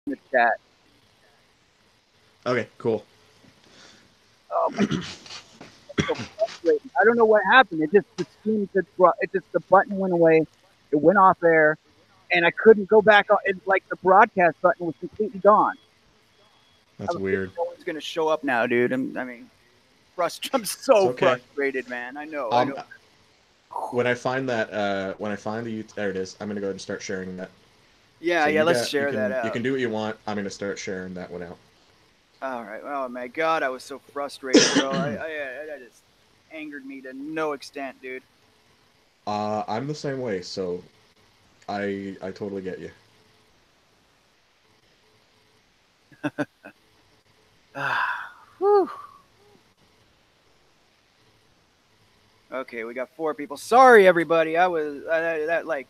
the chat. Okay, cool. Oh my, so frustrating. I don't know what happened. It just the screen just it just the button went away. It went off air, and I couldn't go back on. It, like the broadcast button was completely gone. I That's was thinking weird. no one's gonna show up now, dude. I mean, I'm It's so okay. frustrated, man. I know. I know. Um, when I find that, when I find the there it is. I'm gonna go ahead and start sharing that. Yeah, So yeah. you Let's got share that you out. can do what you want. I'm gonna start sharing that one out. All right. Oh my God, I was so frustrated, bro. I just angered me to no extent, dude. I'm the same way, so I totally get you. Whew. Okay, we got 4 people. Sorry, everybody. I was that like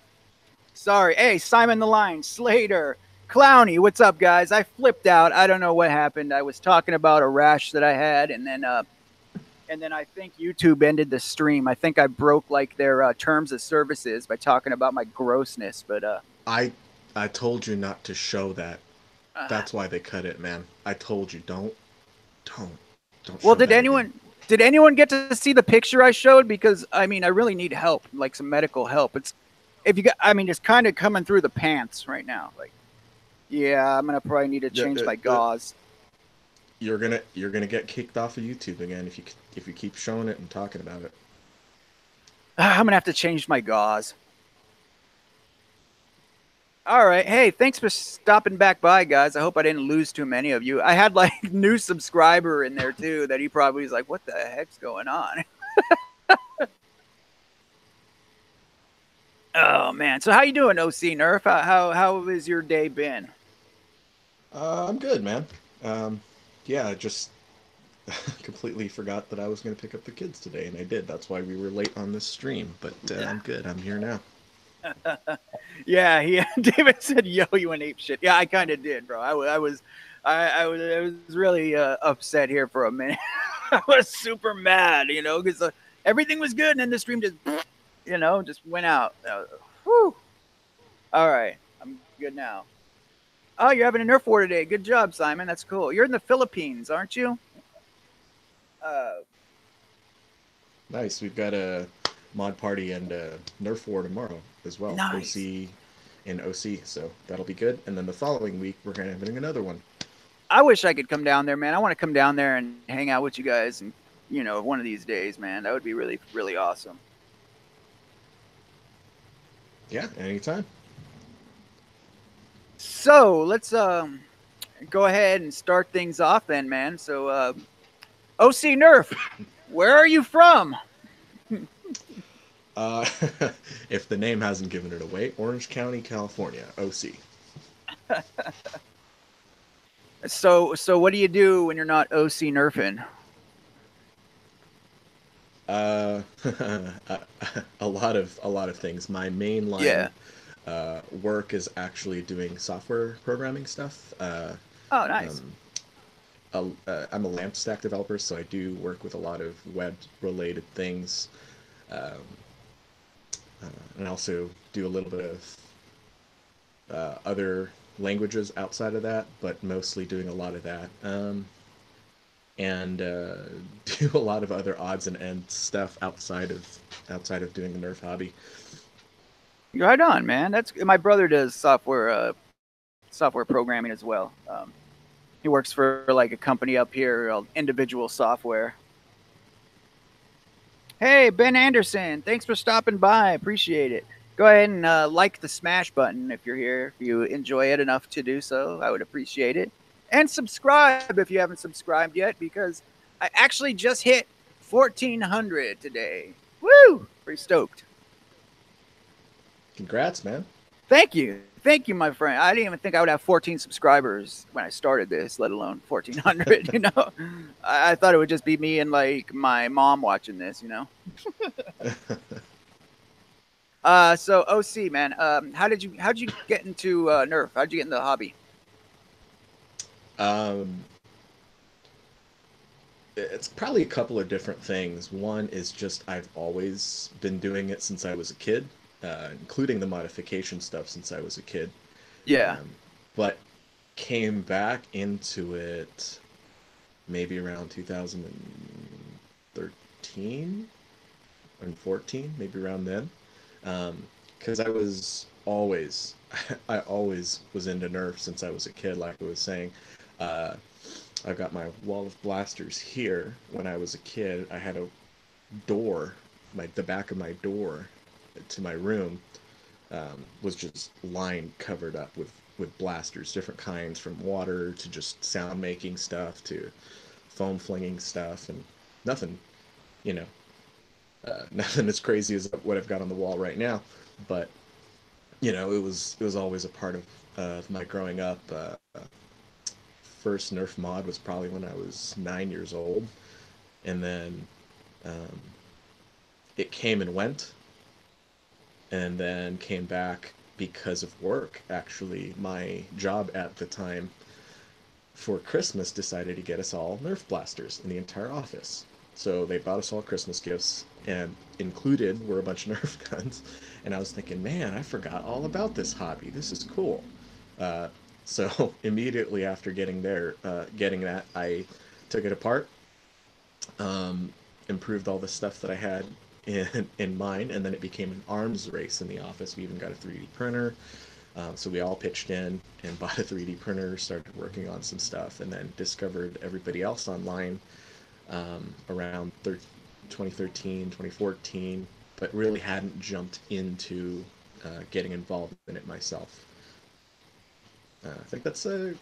sorry. Hey, Simon the Line, Slater, Clowny. What's up, guys? I flipped out. I don't know what happened. I was talking about a rash that I had, and then I think YouTube ended the stream. I think I broke like their terms of services by talking about my grossness. But I I told you not to show that. uh That's why they cut it, man. I told you don't don't well, show that again. did anyone get to see the picture I showed? Because I mean, I really need help, like some medical help. It's if you got, I mean, it's kind of coming through the pants right now. Like, yeah, I'm gonna probably need to The, change the, my the, gauze. you're gonna get kicked off of YouTube again if you keep showing it and talking about it. I'm gonna have to change my gauze. All right. Hey, thanks for stopping back by, guys. I hope I didn't lose too many of you. I had like new subscriber in there too that he probably was like, "What the heck's going on?" Oh man. So how you doing, OC Nerf? How has your day been? I'm good, man. Um, yeah, I just completely forgot that I was going to pick up the kids today, and I did. That's why we were late on this stream. But I'm good. I'm here now. Yeah, he David said, "Yo, you went ape shit." Yeah, I kind of did, bro. I was really upset here for a minute. I was super mad, because everything was good, and then the stream just, just went out. Whew. All right, I'm good now. Oh, you're having a Nerf war today. Good job, Simon. That's cool. You're in the Philippines, aren't you? Uh, Nice. We've got a mod party and Nerf war tomorrow as well. nice. OC and OC, so that'll be good. And then the following week we're gonna having another one. I wish I could come down there, man. I want to come down there and hang out with you guys, and one of these days, man. That would be really, really awesome. Yeah, anytime. So let's go ahead and start things off then, man. So OC Nerf, where are you from? Uh, if the name hasn't given it away, Orange County, California, OC. So what do you do when you're not OC Nerfing? Uh, a, a lot of things. My main line Yeah. work is actually doing software programming stuff. Oh, nice. Um, I'm a LAMP stack developer, so I do work with a lot of web related things. Um, and I also do a little bit of other languages outside of that, but mostly doing a lot of that. And do a lot of other odds and ends stuff outside of doing the Nerf hobby. Right on, man. That's my brother does software programming as well. He works for like a company up here called Individual Software. Hey, Ben Anderson, thanks for stopping by. Appreciate it. Go ahead and like the smash button if you're here. If you enjoy it enough to do so, I would appreciate it. And subscribe if you haven't subscribed yet, because I actually just hit 1,400 today. Woo! Pretty stoked. Congrats, man. Thank you. Thank you, my friend. I didn't even think I would have 14 subscribers when I started this, let alone 1,400. I thought it would just be me and like my mom watching this. So OC man, how'd you get into Nerf? How'd you get into the hobby? um, it's probably a couple of different things. One is just I've always been doing it since I was a kid, including the modification stuff since I was a kid. Yeah. Um, but came back into it maybe around 2013 and 14, maybe around then. Because I was always, I always was into Nerf since I was a kid, like I was saying. Uh, I've got my wall of blasters here. When I was a kid, I had a door, the back of my door to my room was just lined, covered up with blasters, different kinds, from water to just sound making stuff to foam flinging stuff, and nothing, you know, nothing as crazy as what I've got on the wall right now. But it was always a part of my growing up. First Nerf mod was probably when I was 9 years old, and then um, it came and went, and then came back because of work. Actually, my job at the time for Christmas decided to get us all Nerf blasters in the entire office. So they bought us all Christmas gifts, and included were a bunch of Nerf guns. And I was thinking, man, I forgot all about this hobby. This is cool. Uh, so immediately after getting that, I took it apart, um, improved all the stuff that I had in mine, and then it became an arms race in the office. We even got a 3D printer. So we all pitched in and bought a 3D printer, started working on some stuff, and then discovered everybody else online around 2013, 2014, but really hadn't jumped into getting involved in it myself. I think that's a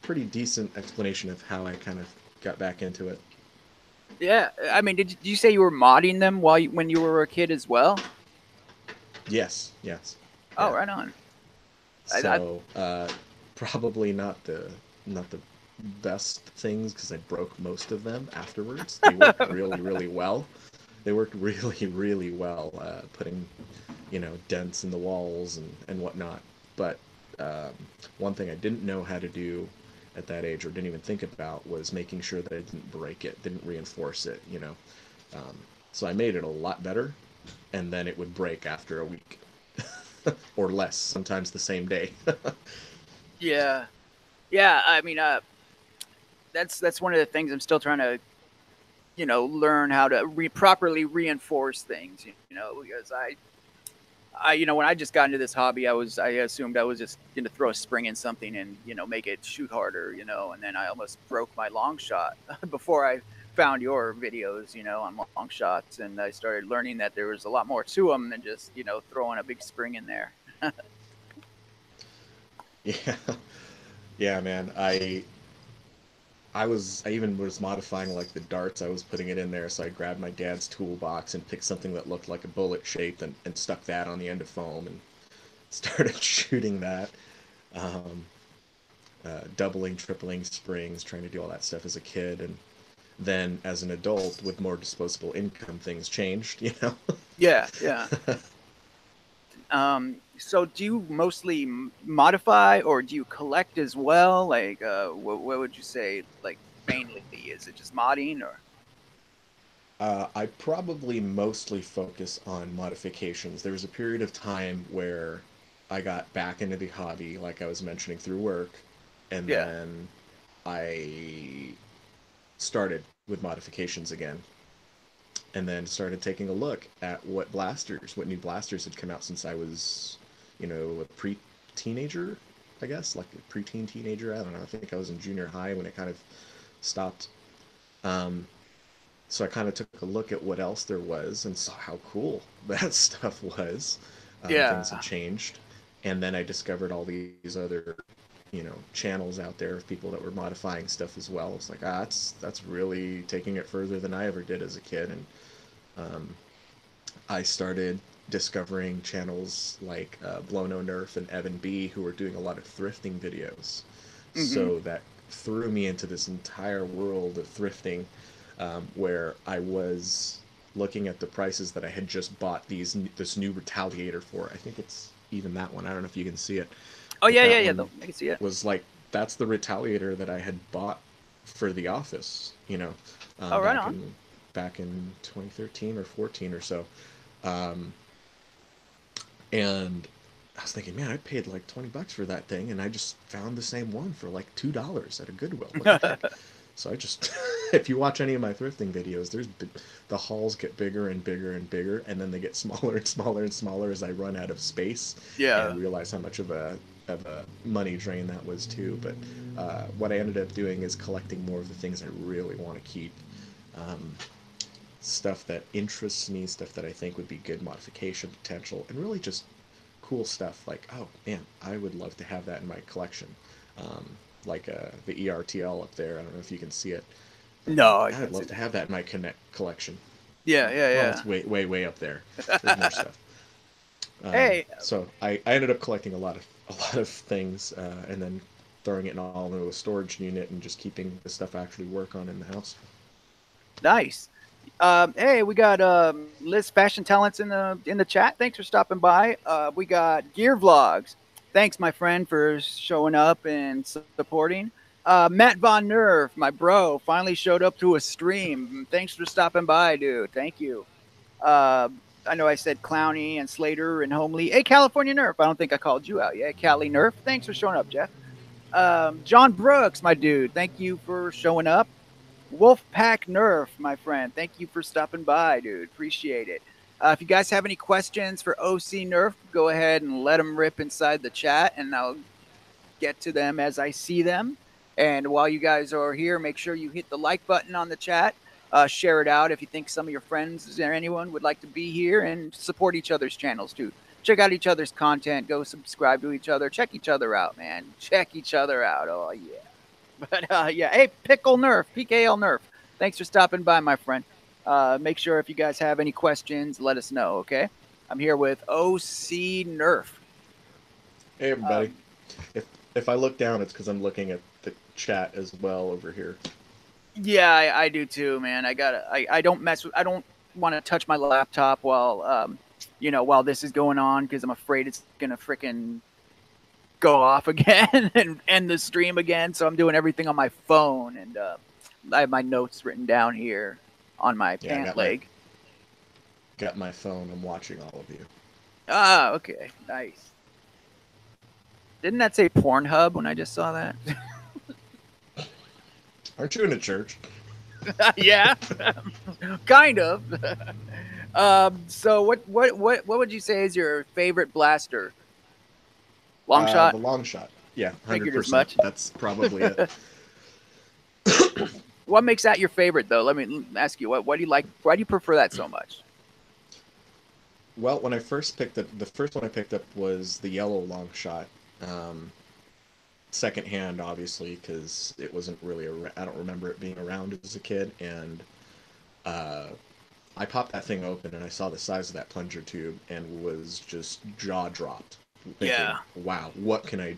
pretty decent explanation of how I kind of got back into it. Yeah, I mean, did you say you were modding them when you were a kid as well? Yes, yes, Oh, yeah. right on. I So probably not the best things because I broke most of them afterwards. They worked really, really well. They worked really, really well, putting dents in the walls and whatnot. But um, one thing I didn't know how to do at that age, or didn't even think about, was making sure that I didn't break it, didn't reinforce it. Um, so I made it a lot better, and then it would break after a week or less, sometimes the same day. yeah, yeah. I mean, that's one of the things I'm still trying to learn how to properly reinforce things. Because when I just got into this hobby, I assumed I was just going to throw a spring in something and make it shoot harder, and then I almost broke my long shot before I found your videos, on long shots, and I started learning that there was a lot more to them than just throwing a big spring in there. Yeah, yeah, man. I even was modifying like the darts. I was putting it in there, so I grabbed my dad's toolbox and picked something that looked like a bullet shape and stuck that on the end of foam and started shooting that. Um, Doubling, tripling springs, trying to do all that stuff as a kid, and then as an adult with more disposable income, things changed. Yeah, yeah. So do you mostly modify or do you collect as well? Like, what would you say? Like, mainly, is it just modding or? I probably mostly focus on modifications. There was a period of time where I got back into the hobby, like I was mentioning, through work, and Yeah. then I started with modifications again, and then started taking a look at what new blasters had come out since I was, a pre-teenager, I guess, like a preteen teenager. I don't know. I think I was in junior high when it kind of stopped. Um, so I kind of took a look at what else there was and saw how cool that stuff was. Things had Yeah. changed, and then I discovered all these other, channels out there of people that were modifying stuff as well. It's like, that's really taking it further than I ever did as a kid, and um, I started discovering channels like Blow No Nerf and Evan B, who were doing a lot of thrifting videos. Hmm. So that threw me into this entire world of thrifting, where I was looking at the prices that I had just bought this new Retaliator for. I think it's even that one. I don't know if you can see it, Oh but yeah, yeah, that yeah. one I can see it. was like that's the Retaliator that I had bought for the office. Oh, right Back on. in 2013 or 14 or so, um, and I was thinking, man, I paid like $20 for that thing, and I just found the same one for like $2 at a Goodwill. What the heck? So I just, if you watch any of my thrifting videos, the hauls get bigger and bigger and bigger, and then they get smaller and smaller and smaller as I run out of space Yeah. and realize how much of a money drain that was too. But what I ended up doing is collecting more of the things I really want to keep. Um, Stuff that interests me, stuff that I think would be good modification potential, and really just cool stuff like, oh man, I would love to have that in my collection. Um, like the ERTL up there. I don't know if you can see it. No, I I'd can't see love to that. have that in my Connect collection. Yeah, Well, yeah, it's way, way, way up there. There's more stuff. Hey, So I ended up collecting a lot of things, and then throwing it all into a storage unit and just keeping the stuff I actually work on in the house. nice. Hey, we got Liz Fashion Talents in the chat. Thanks for stopping by. We got Gear Vlogs. Thanks, my friend, for showing up and supporting. Matt Von Nerf, my bro, finally showed up to a stream. Thanks for stopping by, dude. Thank you. Uh, I know I said Clowney and Slater and Homely. Hey, California Nerf. I don't think I called you out yet. Cali Nerf. Thanks for showing up, Jeff. John Brooks, my dude. Thank you for showing up. Wolfpack Nerf, my friend. Thank you for stopping by, dude. Appreciate it. If you guys have any questions for OC Nerf, go ahead and let them rip inside the chat, and I'll get to them as I see them. And while you guys are here, make sure you hit the like button on the chat. Share it out if you think some of your friends or anyone would like to be here, and support each other's channels too. Check out each other's content. Go subscribe to each other. Check each other out, man. Check each other out. Oh, yeah. But yeah, hey, Pickle Nerf, PKL Nerf. Thanks for stopping by, my friend. Make sure if you guys have any questions, let us know, okay? I'm here with OC Nerf. Hey everybody. Um, If I look down, it's because I'm looking at the chat as well over here. yeah, I do too, man. I don't mess with. I don't want to touch my laptop while while this is going on, because I'm afraid it's gonna freaking go off again and end the stream again. So I'm doing everything on my phone, and I have my notes written down here on my Yeah, I pant leg. got my phone. I'm watching all of you. Ah, okay, nice. Didn't that say Pornhub when I just saw that? Aren't you in a church? Yeah, kind of. So what would you say is your favorite blaster? Long shot. The long shot. Yeah, Figured as 100%. much. That's probably it. What makes that your favorite, though? Let me ask you. What do you like? Why do you prefer that so much? Well, when I first picked up, the first one I picked up was the yellow long shot. Um, Secondhand, obviously, because it wasn't really, I don't remember it being around as a kid. And uh, I popped that thing open and I saw the size of that plunger tube and was just jaw dropped, thinking, Yeah. "Wow, what can I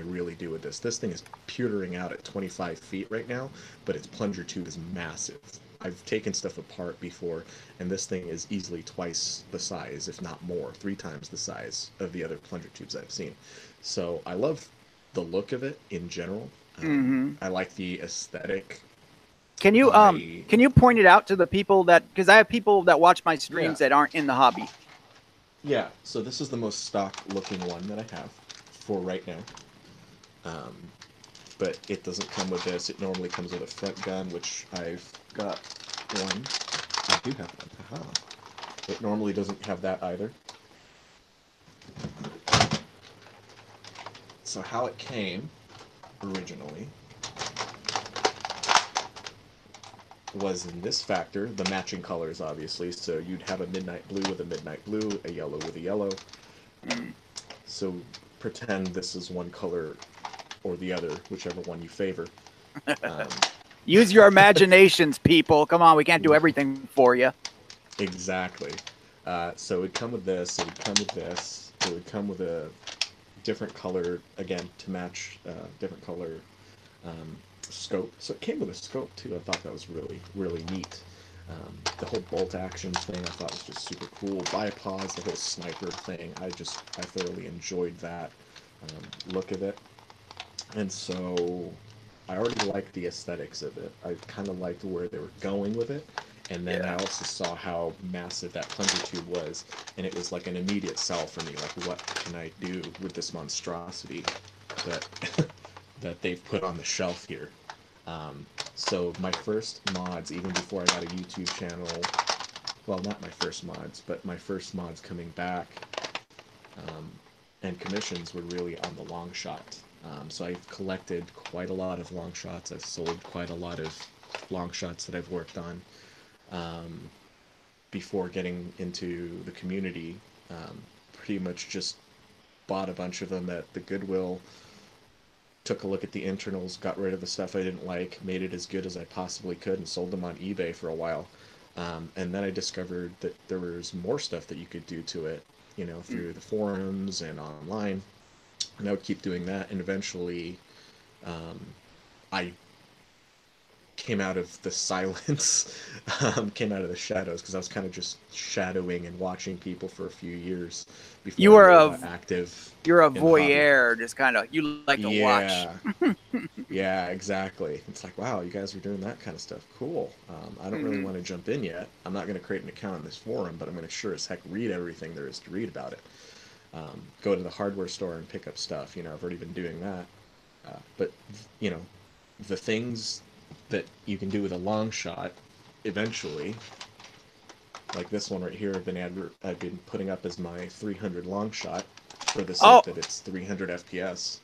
really do with this? This thing is pewtering out at 25 feet right now, but its plunger tube is massive. I've taken stuff apart before, and this thing is easily twice the size, if not more, 3 times the size of the other plunger tubes I've seen. So I love the look of it in general. Mm-hmm. I like the aesthetic. Can you I can you point it out to the people that, because I have people that watch my Yeah. streams that aren't in the hobby. Yeah, so this is the most stock looking one that I have for right now. Um, but it doesn't come with this. It normally comes with a front gun, which I've got one. I do have one. Haha. It normally doesn't have that either. So how it came originally was in this factor, the matching colors obviously. So you'd have a midnight blue with a midnight blue, a yellow with a yellow. So pretend this is one color or the other, whichever one you favor. Um, Use your imaginations, people. Come on, we can't do everything for you. exactly. So it would come with this, it would come with this, it would come with a different color, again, to match different color scope. So it came with a scope too. I thought that was really, really neat. The whole bolt action thing I thought was just super cool. Bipause, the whole sniper thing, I thoroughly enjoyed that look of it. And so I already liked the aesthetics of it. I kind of liked where they were going with it. And then I Yeah. also saw how massive that plunger tube was, and it was like an immediate sell for me. Like, what can I do with this monstrosity that that they've put on the shelf here? Um, so my first mods, even before I got a YouTube channel, well, not my first mods, but my first mods coming back, um, and commissions were really on the long shot. So I've collected quite a lot of long shots. I've sold quite a lot of long shots that I've worked on. Um, Before getting into the community, pretty much just bought a bunch of them at the Goodwill, took a look at the internals, got rid of the stuff I didn't like, made it as good as I possibly could, and sold them on eBay for a while. And then I discovered that there was more stuff that you could do to it, you know, through the forums and online. And I would keep doing that, and eventually um, I came out of the silence, came out of the shadows, because I was kind of just shadowing and watching people for a few years before You I are really a got active you're a in the hobby. voyeur, just kind of you like to watch. Yeah, yeah, exactly. It's like, wow, you guys are doing that kind of stuff. Cool. I don't really Hmm. want to jump in yet. I'm not going to create an account on this forum, but I'm going to sure as heck read everything there is to read about it. Go to the hardware store and pick up stuff. You know, I've already been doing that. But you know, the things that you can do with a long shot, eventually, like this one right here, I've been putting up as my 300 long shot for the sake Oh, that it's 300 FPS.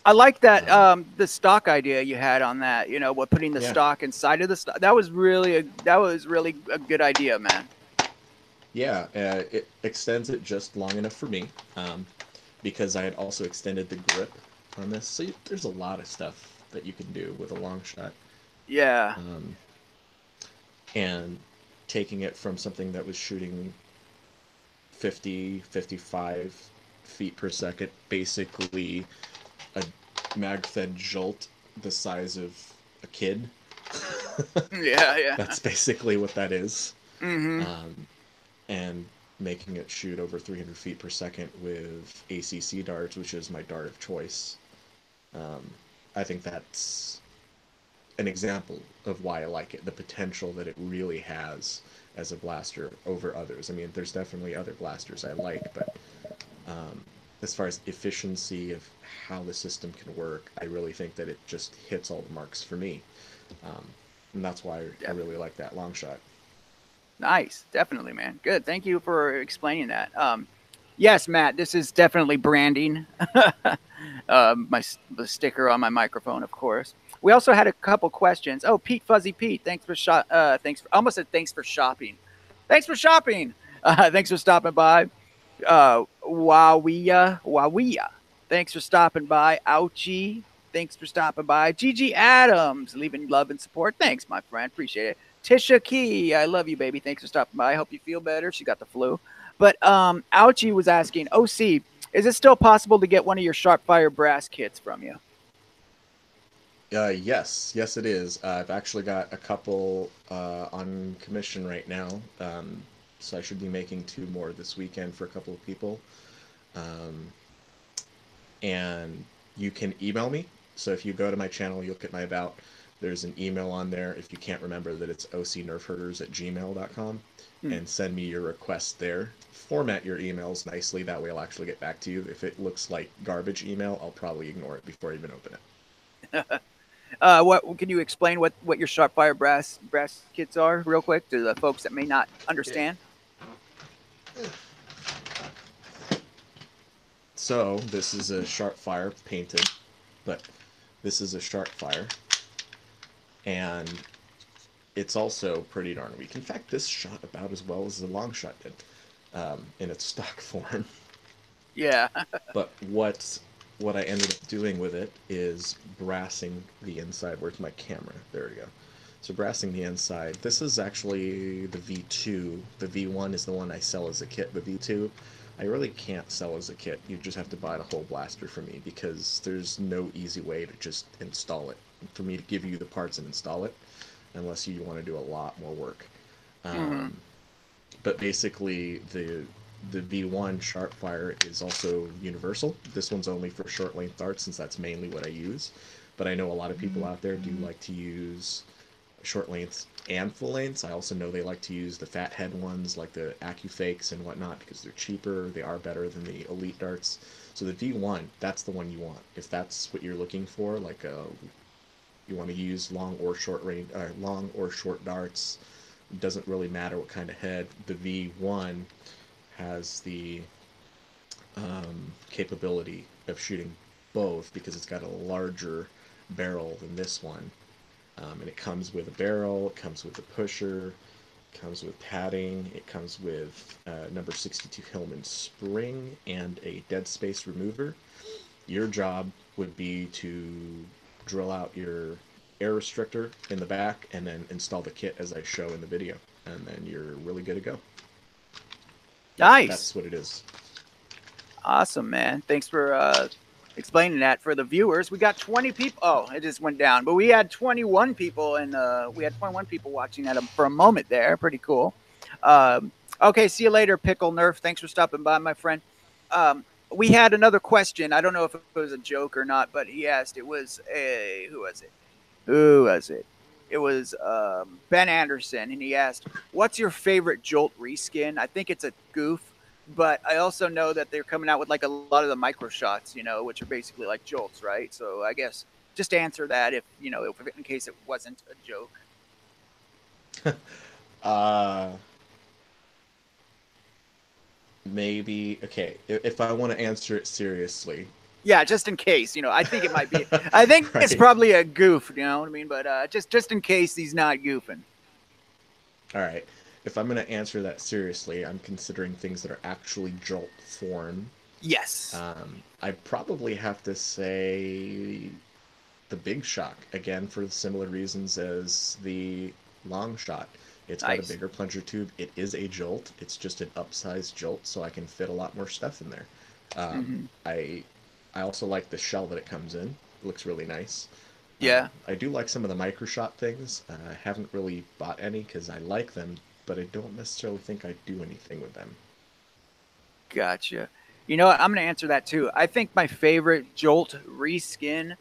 I like that Um, the stock idea you had on that. You know, what putting the yeah, stock inside of the stock. That was really a good idea, man. yeah, it extends it just long enough for me, um, because I had also extended the grip on this. So there's a lot of stuff that you can do with a long shot. Yeah. Um, and taking it from something that was shooting 50, 55 feet per second, basically a mag-fed jolt the size of a kid. Yeah, yeah. That's basically what that is. Hmm. Um, and making it shoot over 300 feet per second with ACC darts, which is my dart of choice. Um, I think that's an example of why I like it, the potential that it really has as a blaster over others. I mean, there's definitely other blasters I like, but um, as far as efficiency of how the system can work, I really think that it just hits all the marks for me. Um, and that's why I really like that long shot. Nice, definitely, man. Good. Thank you for explaining that. Yes, Matt, this is definitely branding. The sticker on my microphone, of course. We also had a couple questions. Oh, Pete Fuzzy Pete, thanks for thanks for almost said thanks for shopping. Thanks for shopping. Thanks for stopping by. Wawia. Thanks for stopping by. Ouchie. Thanks for stopping by. Gigi Adams, leaving love and support. Thanks, my friend. Appreciate it. Tisha Key, I love you, baby. Thanks for stopping by. I hope you feel better. She got the flu. But Ouchie was asking, OC, is it still possible to get one of your Sharpfire brass kits from you? Yes, yes, it is. I've actually got a couple on commission right now, so I should be making two more this weekend for a couple of people. Um, and you can email me. So if you go to my channel, you look at my about, there's an email on there. If you can't remember that, it's ocnerfherders@gmail.com, Hmm. and send me your request there. Format your emails nicely, that way I'll actually get back to you. If it looks like garbage email, I'll probably ignore it before I even open it. What can you explain what your Sharpfire brass kits are, real quick, to the folks that may not Yeah. understand? So this is a Sharpfire painted, but this is a Sharpfire, and it's also pretty darn weak. In fact, this shot about as well as the long shot did, in its stock form. Yeah. But what I ended up doing with it is brassing the inside. Where's my camera? There we go. So brassing the inside. This is actually the V2. The V1 is the one I sell as a kit. The V2, I really can't sell as a kit. You just have to buy the whole blaster for me, because there's no easy way to just install it. For me to give you the parts and install it, unless you want to do a lot more work. Hmm. Um, but basically, the V1 Sharpfire is also universal. This one's only for short length darts, since that's mainly what I use. But I know a lot of people out there do like to use short length and full lengths. I also know they like to use the fat head ones like the AccuFakes and whatnot because they're cheaper. They are better than the Elite darts. So the V1, that's the one you want. If that's what you're looking for, like you want to use long or short range, long or short darts. It doesn't really matter what kind of head. The V1 has the capability of shooting both because it's got a larger barrel than this one. And it comes with a barrel, it comes with a pusher, it comes with padding, it comes with number 62 Hillman spring and a dead space remover. Your job would be to drill out your air restrictor in the back and then install the kit as I show in the video. And then you're really good to go. Nice. That's what it is. Awesome, man. Thanks for explaining that for the viewers. We got 20 people. Oh, it just went down, but we had 21 people, and we had 21 people watching that for a moment there. Pretty cool. Okay, see you later, Pickle Nerf. Thanks for stopping by, my friend. We had another question. I don't know if it was a joke or not, but he asked. It was a who was it? Who was it? It was Ben Anderson, and he asked, "What's your favorite Jolt reskin?" I think it's a goof, but I also know that they're coming out with like a lot of the micro shots, which are basically like jolts, right? So I guess just answer that if in case it wasn't a joke. uh, Maybe, okay, if I want to answer it seriously. Yeah, just in case, I think it might be. I think Right. it's probably a goof, you know what I mean? But just in case he's not goofing. All right. If I'm going to answer that seriously, I'm considering things that are actually jolt form. Yes. I probably have to say the Big Shock again for similar reasons as the Long Shot. It's got a Nice. bigger plunger tube. It is a jolt. It's just an upsized jolt, so I can fit a lot more stuff in there. Mm-hmm. I also like the shell that it comes in. It looks really nice. Yeah. I do like some of the micro shot things. I haven't really bought any because I like them, but I don't necessarily think I do anything with them. Gotcha. You know what? I'm going to answer that too. I think my favorite Jolt reskin,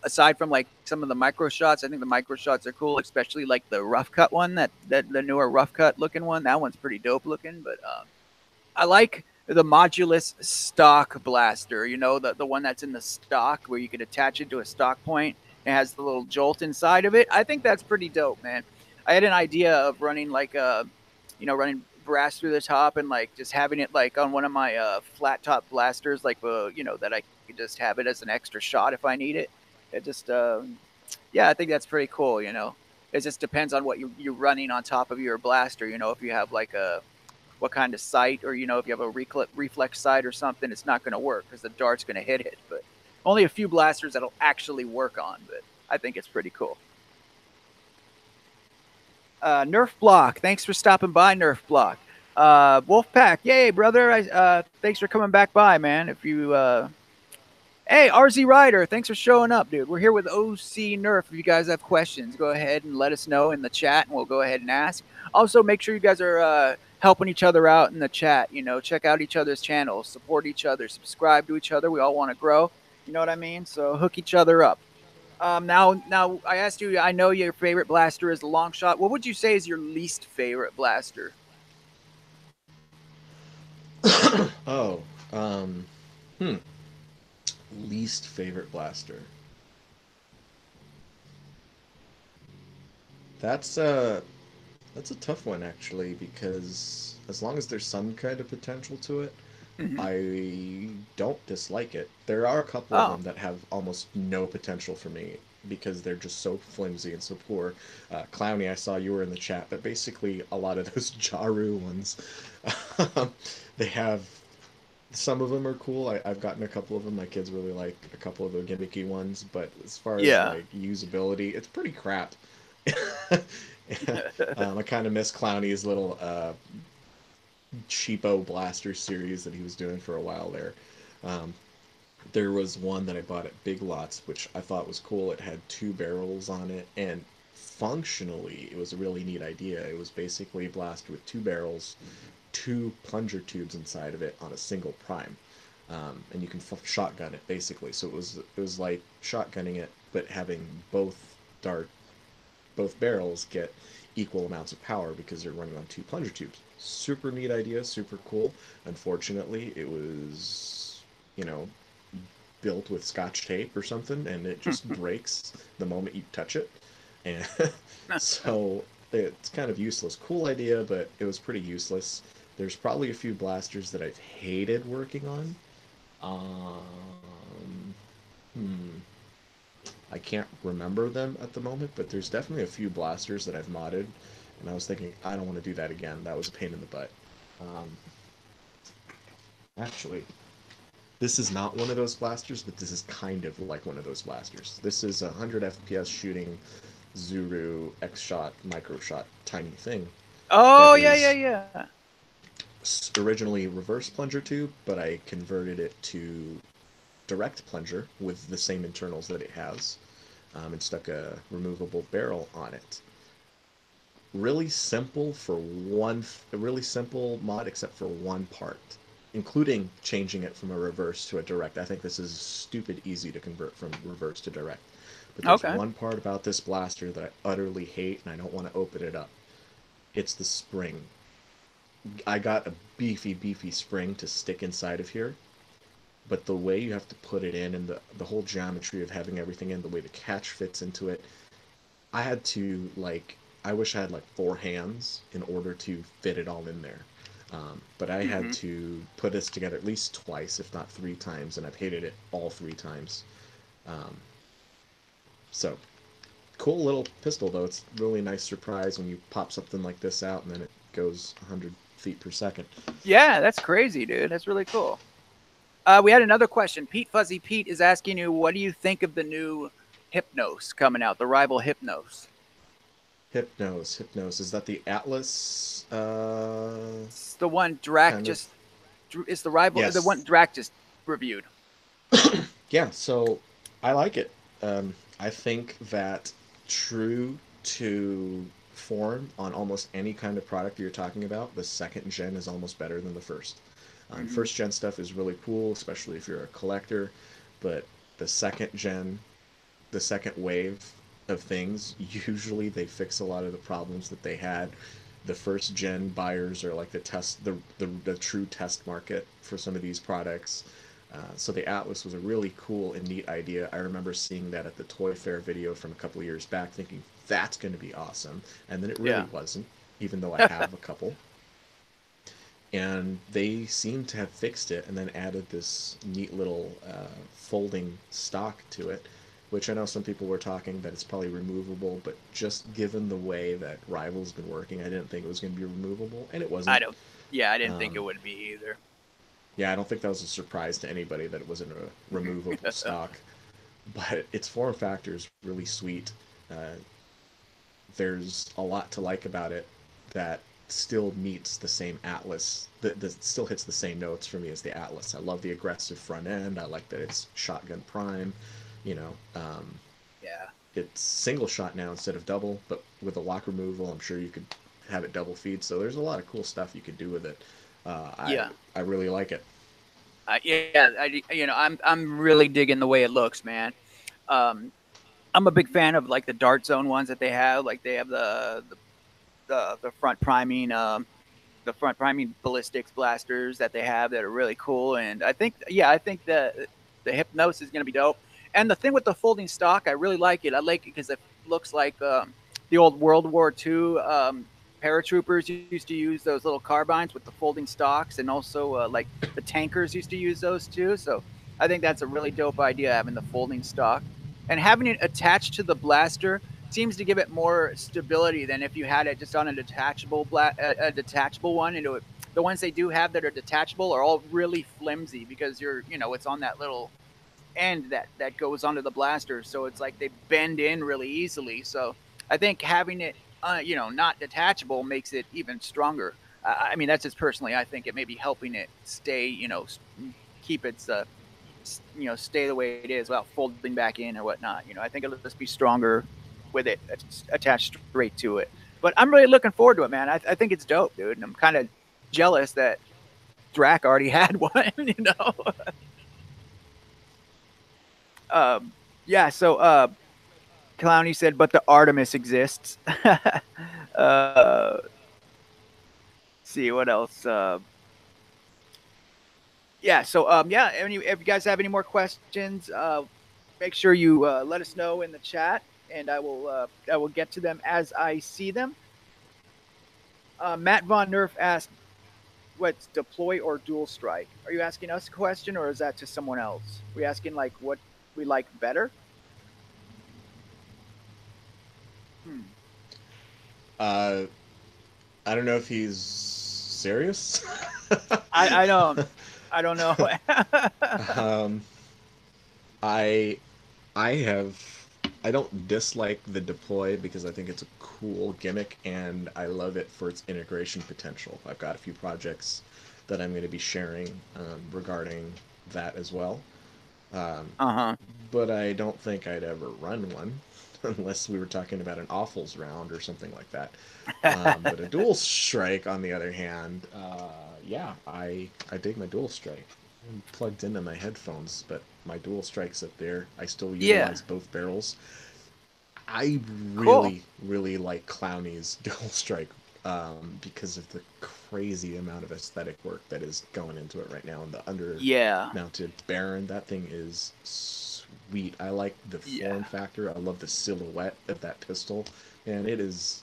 aside from like some of the micro shots, I think the micro shots are cool, especially like the rough cut one, that the newer rough cut looking one. That one's pretty dope looking. But I like the modulus stock blaster. The one that's in the stock where you could attach it to a stock point. It has the little jolt inside of it. I think that's pretty dope, man. I had an idea of running like running brass through the top and like just having it like on one of my flat top blasters, like that I could just have it as an extra shot if I need it. It just yeah, I think that's pretty cool. It just depends on what you're running on top of your blaster. If you have like a what kind of sight, or if you have a reflex sight or something, it's not going to work because the dart's going to hit it. But only a few blasters that'll actually work on. But I think it's pretty cool. Nerf Block, thanks for stopping by, Nerf Block. Wolfpack, yay, brother! Thanks for coming back by, man. Hey, RZ Rider, thanks for showing up, dude. We're here with OC Nerf. If you guys have questions, go ahead and let us know in the chat, and we'll go ahead and ask. Also, make sure you guys are helping each other out in the chat. Check out each other's channels, support each other, subscribe to each other. We all want to grow. You know what I mean? So hook each other up. Now, I asked you. I know your favorite blaster is the long shot. What would you say is your least favorite blaster? Oh, hmm. Least favorite blaster. That's a that's a tough one actually because as long as there's some kind of potential to it, Mm-hmm. I don't dislike it. There are a couple of Oh, them that have almost no potential for me because they're just so flimsy and so poor. Clowny, I saw you were in the chat, but basically a lot of those Jaru ones, they have some of them are cool. I've gotten a couple of them. My kids really like a couple of the gimmicky ones, but as far as yeah. like usability, it's pretty crap. I kind of miss Clowny's little cheapo blaster series that he was doing for a while there. Um, there was one that I bought at Big Lots, which I thought was cool. It had two barrels on it, and functionally, it was a really neat idea. It was basically a blaster with two barrels, two plunger tubes inside of it on a single prime, and you can shotgun it basically. So it was like shotgunning it, but having both barrels get equal amounts of power because they're running on 2 plunger tubes. Super neat idea, super cool. Unfortunately, it was, you know, built with scotch tape or something, and it just breaks the moment you touch it. And so it's kind of useless. Cool idea, but it was pretty useless. There's probably a few blasters that I've hated working on. Um, hmm. I can't remember them at the moment, but there's definitely a few blasters that I've modded, and I was thinking, I don't want to do that again. That was a pain in the butt. Um, actually, this is not one of those blasters, but this is kind of like one of those blasters. This is a 100 FPS shooting Zuru X-Shot micro shot tiny thing that Oh yeah, yeah, is yeah. originally reverse plunger tube, but I converted it to direct plunger with the same internals that it has, and stuck a removable barrel on it. Really simple for one, a really simple mod except for one part, including changing it from a reverse to a direct. I think this is stupid easy to convert from reverse to direct. But there's Okay. one part about this blaster that I utterly hate, and I don't want to open it up. It's the spring. I got a beefy spring to stick inside of here, but the way you have to put it in and the whole geometry of having everything in, the way the catch fits into it, I had to like, I wish I had like 4 hands in order to fit it all in there. But I had Hmm. to put this together at least twice, if not 3 times, and I've hated it all 3 times. Um, so cool little pistol though. It's really a nice surprise when you pop something like this out and then it goes 100 feet per second. Yeah, that's crazy, dude. That's really cool. We had another question. Pete Fuzzy Pete is asking you, what do you think of the new Hypnos coming out, the rival Hypnos? Hypnos. Is that the Atlas? It's the one Drac Kind of. just it's the rival, the one Yes. Drac just reviewed. Yeah. So I like it. I think that true to form on almost any kind of product you're talking about, the second gen is almost better than the first. Hmm. First gen stuff is really cool, especially if you're a collector, but the second gen, the second wave of things, usually they fix a lot of the problems that they had. The first gen buyers are like the test, the true test market for some of these products. So the Atlas was a really cool and neat idea. I remember seeing that at the Toy Fair video from a couple of years back, thinking that's going to be awesome, and then it really Yeah. wasn't, even though I have a couple. And they seem to have fixed it and then added this neat little folding stock to it, which I know some people were talking that it's probably removable, but just given the way that Rival's been working, I didn't think it was going to be removable, and it I wasn't. don't. Yeah, I didn't think it Um, would be either. yeah, I don't think that was a surprise to anybody that it wasn't a removable stock, but its form factor is really sweet. Uh, there's a lot to like about it that still meets the same Atlas, that still hits the same notes for me as the Atlas. I love the aggressive front end. I like that it's shotgun prime. You know, Yeah. it's single shot now instead of double, but with a lock removal, I'm sure you could have it double feed. So there's a lot of cool stuff you could do with it. Uh, I Yeah. I really like it. Yeah. I'm really digging the way it looks, man. Um, I'm a big fan of like the Dart Zone ones that they have. Like they have the front priming the front priming ballistics blasters that they have that are really cool. And I think that the Hypnos is going to be dope. And the thing with the folding stock, I really like it. I like it because it looks like the old World War II paratroopers used to use those little carbines with the folding stocks, and also like the tankers used to use those too. So I think that's a really dope idea, having the folding stock and having it attached to the blaster seems to give it more stability than if you had it just on a a detachable one. And the ones they do have that are detachable are all really flimsy because it's on that little end that goes onto the blaster, so it's like they bend in really easily. So I think having it, not detachable makes it even stronger. I mean, that's just personally. I think it may be helping it stay, keep its stay the way it is without folding back in or whatnot. I think it'll just be stronger with it attached straight to it. But I'm really looking forward to it, man. I think it's dope, dude. And I'm kind of jealous that Drac already had one, yeah, so Clowny said, but the Artemis exists. Uh, see what else. Yeah. So yeah. If you guys have any more questions, make sure you let us know in the chat, and I will get to them as I see them. Matt Von Nerf asked, "What's deploy or dual strike?" Are you asking us a question, or is that to someone else? Are we asking like what we like better? Hmm. Uh, I don't know if he's serious. I don't. I don't know. um, I I have I don't dislike the deploy because I think it's a cool gimmick and I love it for its integration potential. I've got a few projects that I'm going to be sharing regarding that as well. Um, Uh huh. but I don't think I'd ever run one unless we were talking about an offals round or something like that. But a dual strike, on the other hand, yeah, I dig my dual strike. I'm plugged into my headphones, but my dual strike's up there. I still Yeah. utilize both barrels. I Cool. really like Clowney's dual strike because of the crazy amount of aesthetic work that is going into it right now. And the Yeah. under-mounted Baron, that thing is sweet. I like the Yeah. form factor. I love the silhouette of that pistol, and it is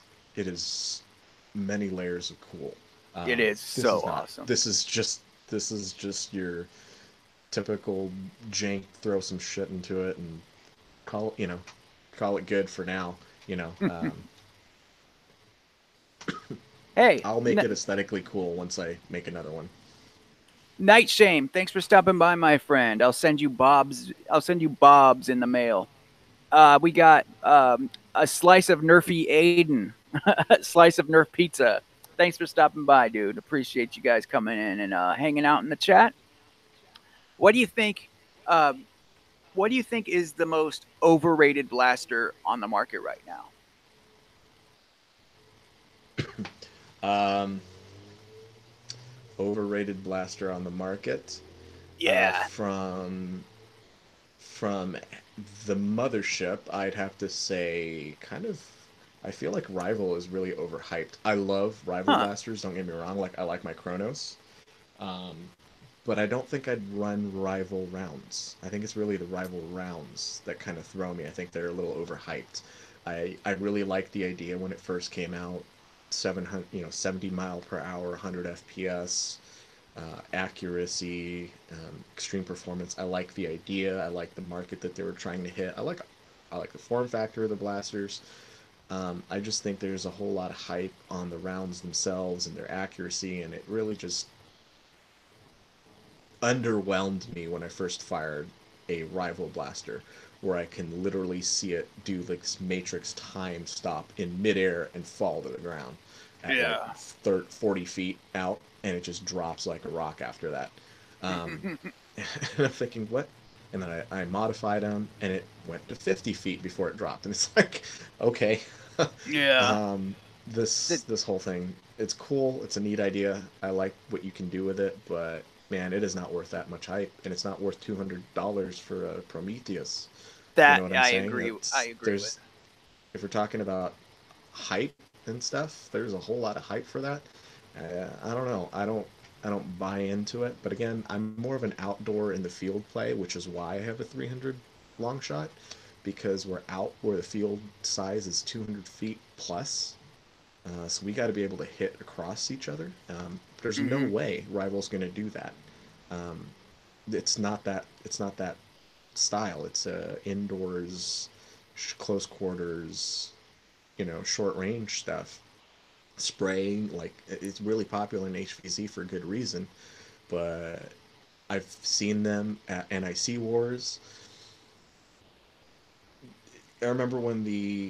many layers of cool. It is This so is not. awesome. This is just your typical jank. Throw some shit into it and call it good for now. You know, Hey, I'll make it aesthetically cool once I make another one. Night Shame. Thanks for stopping by, my friend. I'll send you Bob's. I'll send you Bob's in the mail. We got a slice of Nerfy Aiden, a slice of Nerf pizza. Thanks for stopping by, dude. Appreciate you guys coming in and hanging out in the chat. What do you think? Um, what do you think is the most overrated blaster on the market right now? Um, Overrated blaster on the market Yeah, from the mothership. I'd have to say kind of. I feel like Rival is really overhyped. I love Rival huh? blasters. Don't get me wrong. Like I like my Chronos. Um, but I don't think I'd run rival rounds. I think it's really the rival rounds that kind of throw me. I think they're a little overhyped. I really liked the idea when it first came out, 700, 70 mile per hour, 100 FPS, accuracy, extreme performance. I like the idea. I like the market that they were trying to hit. I like the form factor of the blasters. I just think there's a whole lot of hype on the rounds themselves and their accuracy, and it really just underwhelmed me when I first fired a rival blaster, where I can literally see it do like this matrix time stop in midair and fall to the ground at like Yeah. 30, 40 feet out, and it just drops like a rock after that. Um, and I'm thinking, what? And then I modified them, and it went to 50 feet before it dropped. And it's like, okay, Yeah. um, this The, this whole thing, it's cool. It's a neat idea. I like what you can do with it, but man, it is not worth that much hype, and it's not worth $200 for a Prometheus. You know that what I'm I saying? agree. I That's agree with. there's If we're talking about hype and stuff, there's a whole lot of hype for that. I don't know. I don't buy into it. But again, I'm more of an outdoor in the field play, which is why I have a 300 long shot, because we're out where the field size is 200 feet plus. So we got to be able to hit across each other. There's no Hmm. way Rival's going to do that. Um, it's not that style. It's indoors, close quarters, short range stuff. Spraying, like it's really popular in HVZ for good reason, but I've seen them at NIC Wars. I remember when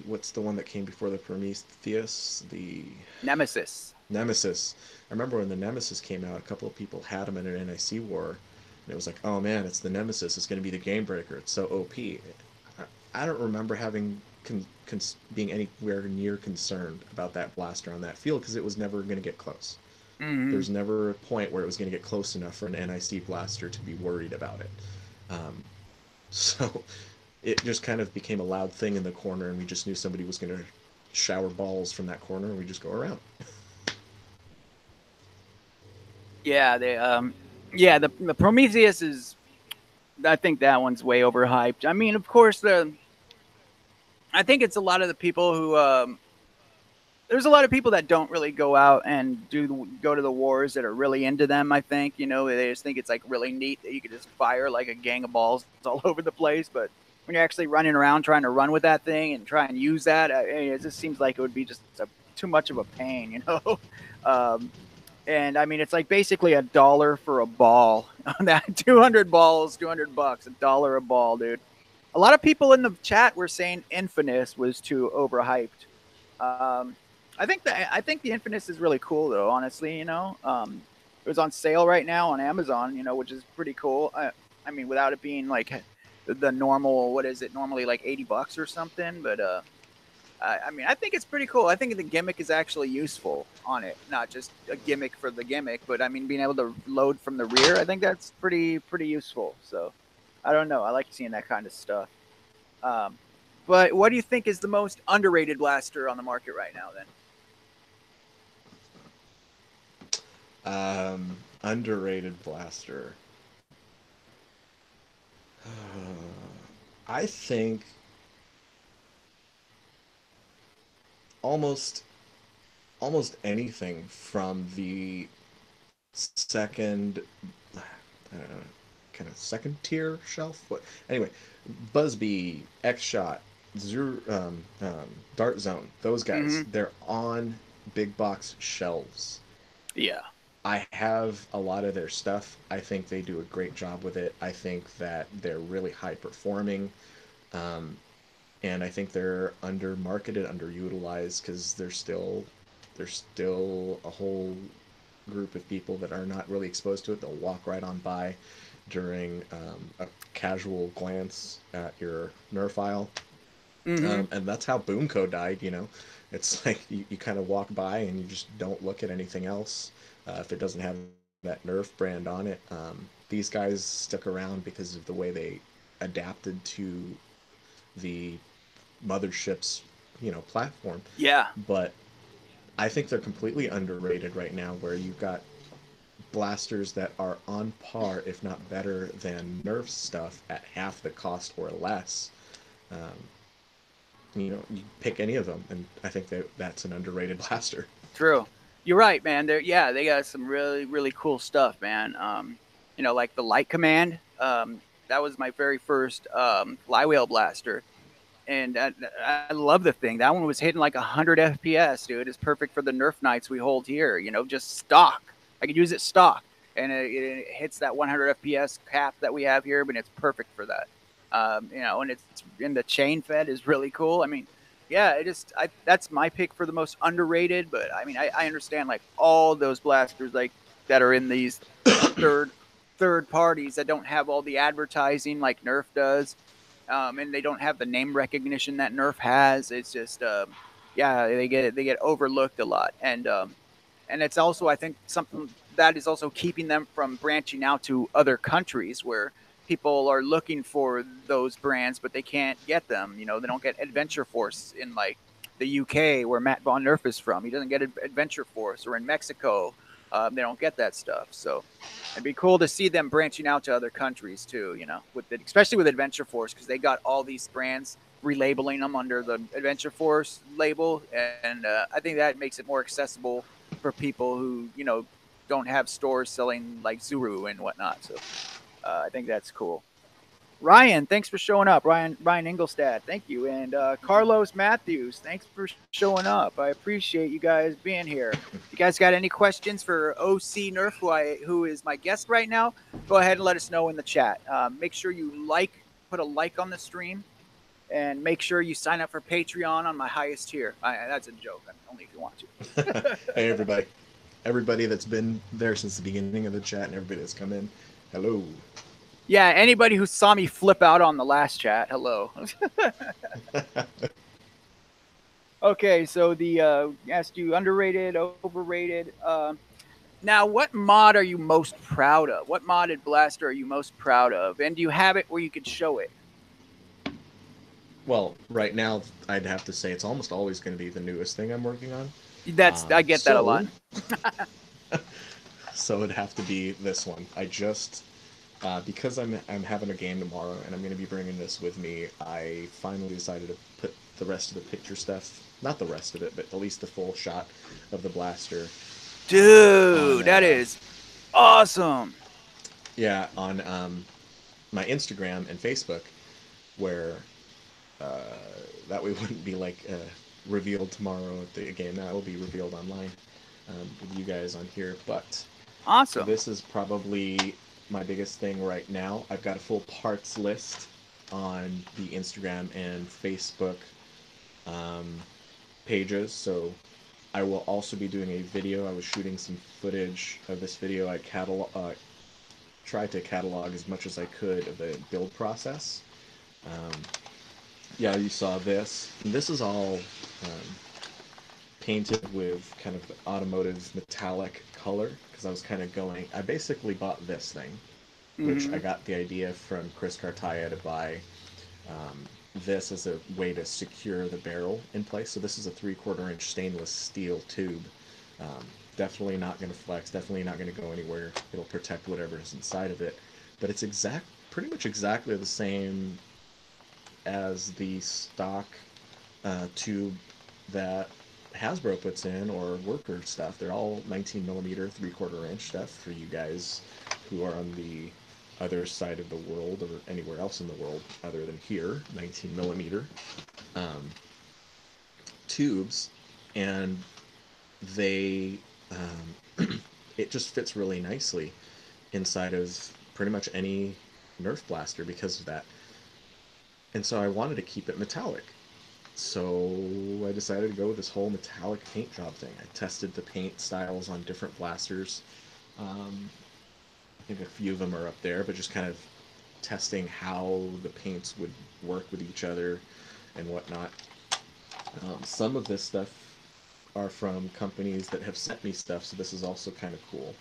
what's the one that came before the Prometheus, the Nemesis. Nemesis. I remember when the Nemesis came out, a couple of people had them in an NIC war, and it was like, oh man, it's the Nemesis. It's going to be the game breaker. It's so OP. I don't remember having being anywhere near concerned about that blaster on that field because it was never going to get close. Hmm. There's never a point where it was going to get close enough for an NIC blaster to be worried about it. Um, so it just kind of became a loud thing in the corner, and we just knew somebody was going to shower balls from that corner, and we just go around. Yeah, the Prometheus is. I think that one's way overhyped. I mean, of course, I think it's a lot of the people who there's a lot of people that don't really go out and go to the wars that are really into them. I think they just think it's like really neat that you could just fire like a gang of balls all over the place. But when you're actually running around trying to run with that thing and try and use that, it just seems like it would be just too much of a pain. um, and I mean it's like basically $1 for a ball. On that 200 balls, $200, $1 a ball, dude. A lot of people in the chat were saying Infinus was too overhyped. Um, I think the Infinus is really cool though. Honestly, it was on sale right now on Amazon. Which is pretty cool. I mean, without it being like the normal, what is it normally like $80 or something? But I mean, I think it's pretty cool. I think the gimmick is actually useful on it, not just a gimmick for the gimmick. But I mean, being able to load from the rear, I think that's pretty useful. So I don't know. I like seeing that kind of stuff. Um, but what do you think is the most underrated blaster on the market right now? Then. Underrated blaster. I think almost anything from the second, I don't know, kind of second tier shelf. What anyway, Buzzbee, X Shot, Dart Zone. Those guys, they're on big box shelves. Yeah. I have a lot of their stuff. I think they do a great job with it. I think that they're really high performing. And I think they're under marketed, underutilized because there's still a whole group of people that are not really exposed to it. They'll walk right on by during a casual glance at your Nerf file. And that's how Boomco died, It's like you kind of walk by and you just don't look at anything else if it doesn't have that Nerf brand on it. These guys stuck around because of the way they adapted to the mothership's, platform. Yeah. But I think they're completely underrated right now, where you've got blasters that are on par, if not better, than Nerf stuff at half the cost or less. Um, you pick any of them, and I think that's an underrated blaster. True. You're right, man. They got some really cool stuff, man. Like the Light Command. That was my very first flywheel blaster, and I love the thing. That one was hitting like 100 FPS, dude. It's perfect for the Nerf nights we hold here. Just stock. I could use it stock, and it hits that 100 FPS cap that we have here, but it's perfect for that. And it's in the chain fed is really cool. I mean, yeah, that's my pick for the most underrated. But I mean, I understand like all those blasters like that are in these third parties that don't have all the advertising like Nerf does, and they don't have the name recognition that Nerf has. It's just yeah, they get overlooked a lot, and it's also I think something that is also keeping them from branching out to other countries where people are looking for those brands, but they can't get them. They don't get Adventure Force in like the UK where Matt Von Nerf is from. He doesn't get Adventure Force, or in Mexico, they don't get that stuff. So it'd be cool to see them branching out to other countries too. Especially with Adventure Force, because they got all these brands relabeling them under the Adventure Force label, and I think that makes it more accessible for people who don't have stores selling like Zuru and whatnot. So. I think that's cool. Ryan, thanks for showing up. Ryan Ingolstad, thank you. And Carlos Matthews, thanks for showing up. I appreciate you guys being here. You guys got any questions for OC Nerf, who is my guest right now? Go ahead and let us know in the chat. Make sure you put a like on the stream, and make sure you sign up for Patreon on my highest tier. That's a joke, only if you want to. Hey, everybody. Everybody that's been there since the beginning of the chat and everybody that's come in. Hello. Yeah, anybody who saw me flip out on the last chat, hello. Okay, so the asked you underrated, overrated. Now, what mod are you most proud of? What modded blaster are you most proud of? And do you have it where you could show it? Well, right now, I'd have to say it's almost always going to be the newest thing I'm working on. I get that a lot. So, so it'd have to be this one. I just because I'm having a game tomorrow and I'm going to be bringing this with me. I finally decided to put the rest of the picture stuff, not the rest of it, but at least the full shot of the blaster on Dude, that is awesome. on my Instagram and Facebook, where uh, that way wouldn't be like revealed tomorrow at the game. That will be revealed online with you guys on here. But Awesome. this is probably my biggest thing right now. I've got a full parts list on the Instagram and Facebook um, pages. So I will also be doing a video. I was shooting some footage of this video. I tried to catalog as much as I could of the build process. Um, yeah, you saw this. This is all painted with kind of the automotive metallic color because I was kind of going. I basically bought this thing, which Hmm. I got the idea from Chris Cartaya to buy um, this as a way to secure the barrel in place. So this is a 3/4 inch stainless steel tube. Um, Definitely not going to flex. Definitely not going to go anywhere. It'll protect whatever is inside of it. But it's pretty much exactly the same as the stock tube that Hasbro puts in or worker stuff. They're all 19 millimeter, 3/4 inch stuff for you guys who are on the other side of the world or anywhere else in the world other than here, 19 millimeter um, tubes, and they it just fits really nicely inside of pretty much any Nerf blaster because of that. And so I wanted to keep it metallic. So I decided to go with this whole metallic paint job thing. I tested the paint styles on different blasters. I think a few of them are up there, but just kind of testing how the paints would work with each other and whatnot. Some of this stuff are from companies that have sent me stuff, so this is also kind of cool.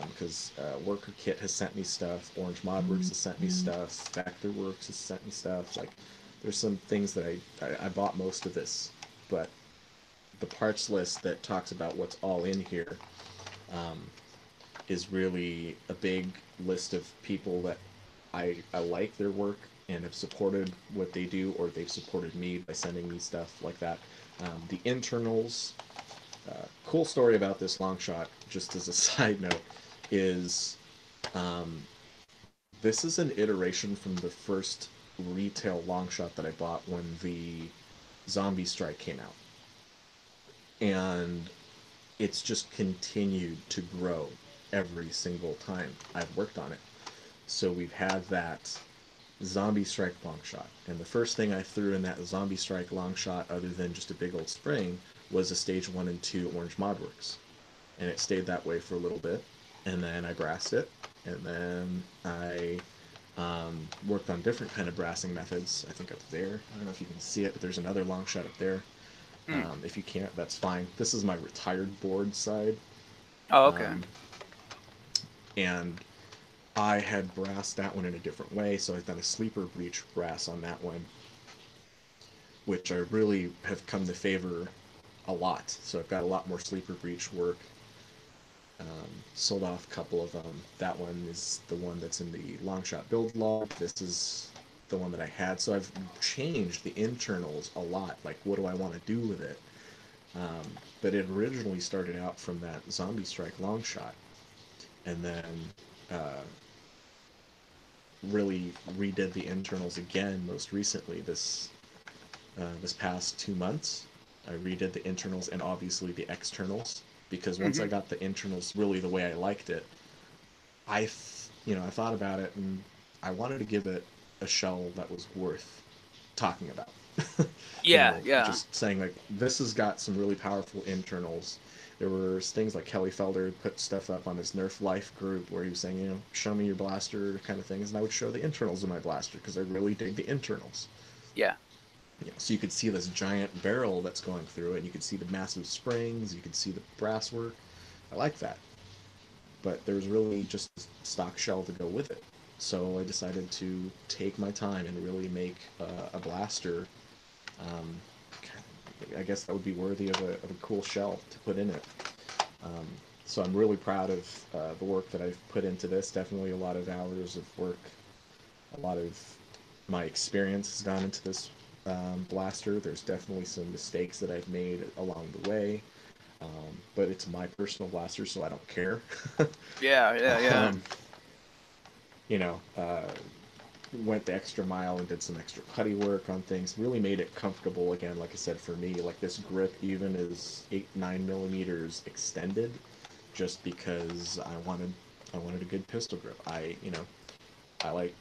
Because Worker Kit has sent me stuff, Orange Modworks has sent me stuff, Vector Works has sent me stuff. Like, there's some things that I bought most of this, but the parts list that talks about what's all in here um, is really a big list of people that I like their work and have supported what they do, or they've supported me by sending me stuff like that. The internals, cool story about this long shot, just as a side note, is um, this is an iteration from the first retail long shot that I bought when the Zombie Strike came out. And it's just continued to grow every single time I've worked on it. So we've had that Zombie Strike long shot. And the first thing I threw in that Zombie Strike long shot, other than just a big old spring, was a stage 1 and 2 Orange Modworks. And it stayed that way for a little bit. And then I brassed it. And then I worked on different kind of brassing methods. I think up there. I don't know if you can see it, but there's another long shot up there. Mm. If you can't, that's fine. This is my retired board side. Oh, okay. Um, and I had brassed that one in a different way, so I've done a sleeper breach brass on that one, which I really have come to favor a lot. So I've got a lot more sleeper breach work. Sold off a couple of them. That one is the one that's in the long shot build log. This is the one that I had. So I've changed the internals a lot. Like, what do I want to do with it? But it originally started out from that Zombie Strike long shot, and then uh, really redid the internals again most recently this past 2 months. I redid the internals and obviously the externals because once I Hmm. got the internals really the way I liked it, I thought about it and I wanted to give it a shell that was worth talking about. Yeah, yeah. Just saying like this has got some really powerful internals. There were things like Kelly Felder put stuff up on his Nerf Life group where he was saying, show me your blaster kind of things, and I would show the internals of my blaster because I really dig the internals. Yeah. So you could see this giant barrel that's going through it. You could see the massive springs. You could see the brass work. I like that, but there was really just stock shell to go with it. So I decided to take my time and really make a blaster. Um, I guess that would be worthy of a cool shell to put in it. Um, so I'm really proud of the work that I've put into this. Definitely a lot of hours of work, a lot of my experience has gone into this blaster. There's definitely some mistakes that I've made along the way, but it's my personal blaster, so I don't care. Yeah, yeah, yeah. um, you know, went the extra mile and did some extra putty work on things. Really made it comfortable again. Like I said, for me, like this grip even is 8-9 millimeters extended, just because I wanted a good pistol grip. I like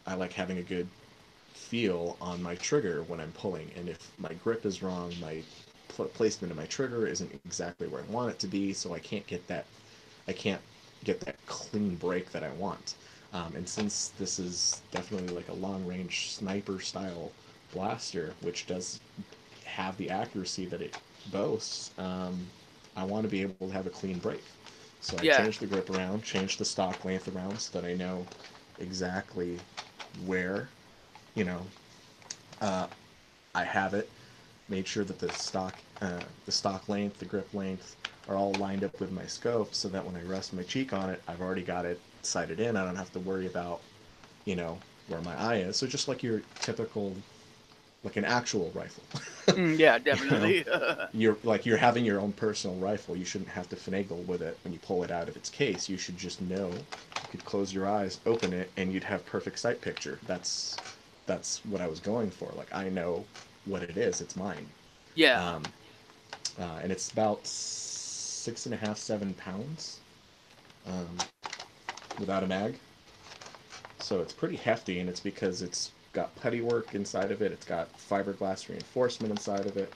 I like having a good feel on my trigger when I'm pulling, and if my grip is wrong, my placement of my trigger isn't exactly where I want it to be, so I can't get that clean break that I want. And since this is definitely like a long range sniper style blaster, which does have the accuracy that it boasts, I want to be able to have a clean break. So I Yeah. changed the grip around, changed the stock length around so that I know exactly where, you know, uh, I have it. Made sure that the stock length, the grip length are all lined up with my scope, so that when I rest my cheek on it, I've already got it sighted in. I don't have to worry about, where my eye is. So just like your typical, like an actual rifle, Yeah, you know, definitely. you're having your own personal rifle. You shouldn't have to finagle with it when you pull it out of its case. You should just know. You could close your eyes, open it, and you'd have perfect sight picture. That's what I was going for. Like I know what it is. It's mine. Yeah. Um, and it's about 6.5, 7 pounds um, without a mag. So it's pretty hefty, and it's because it's got putty work inside of it. It's got fiberglass reinforcement inside of it.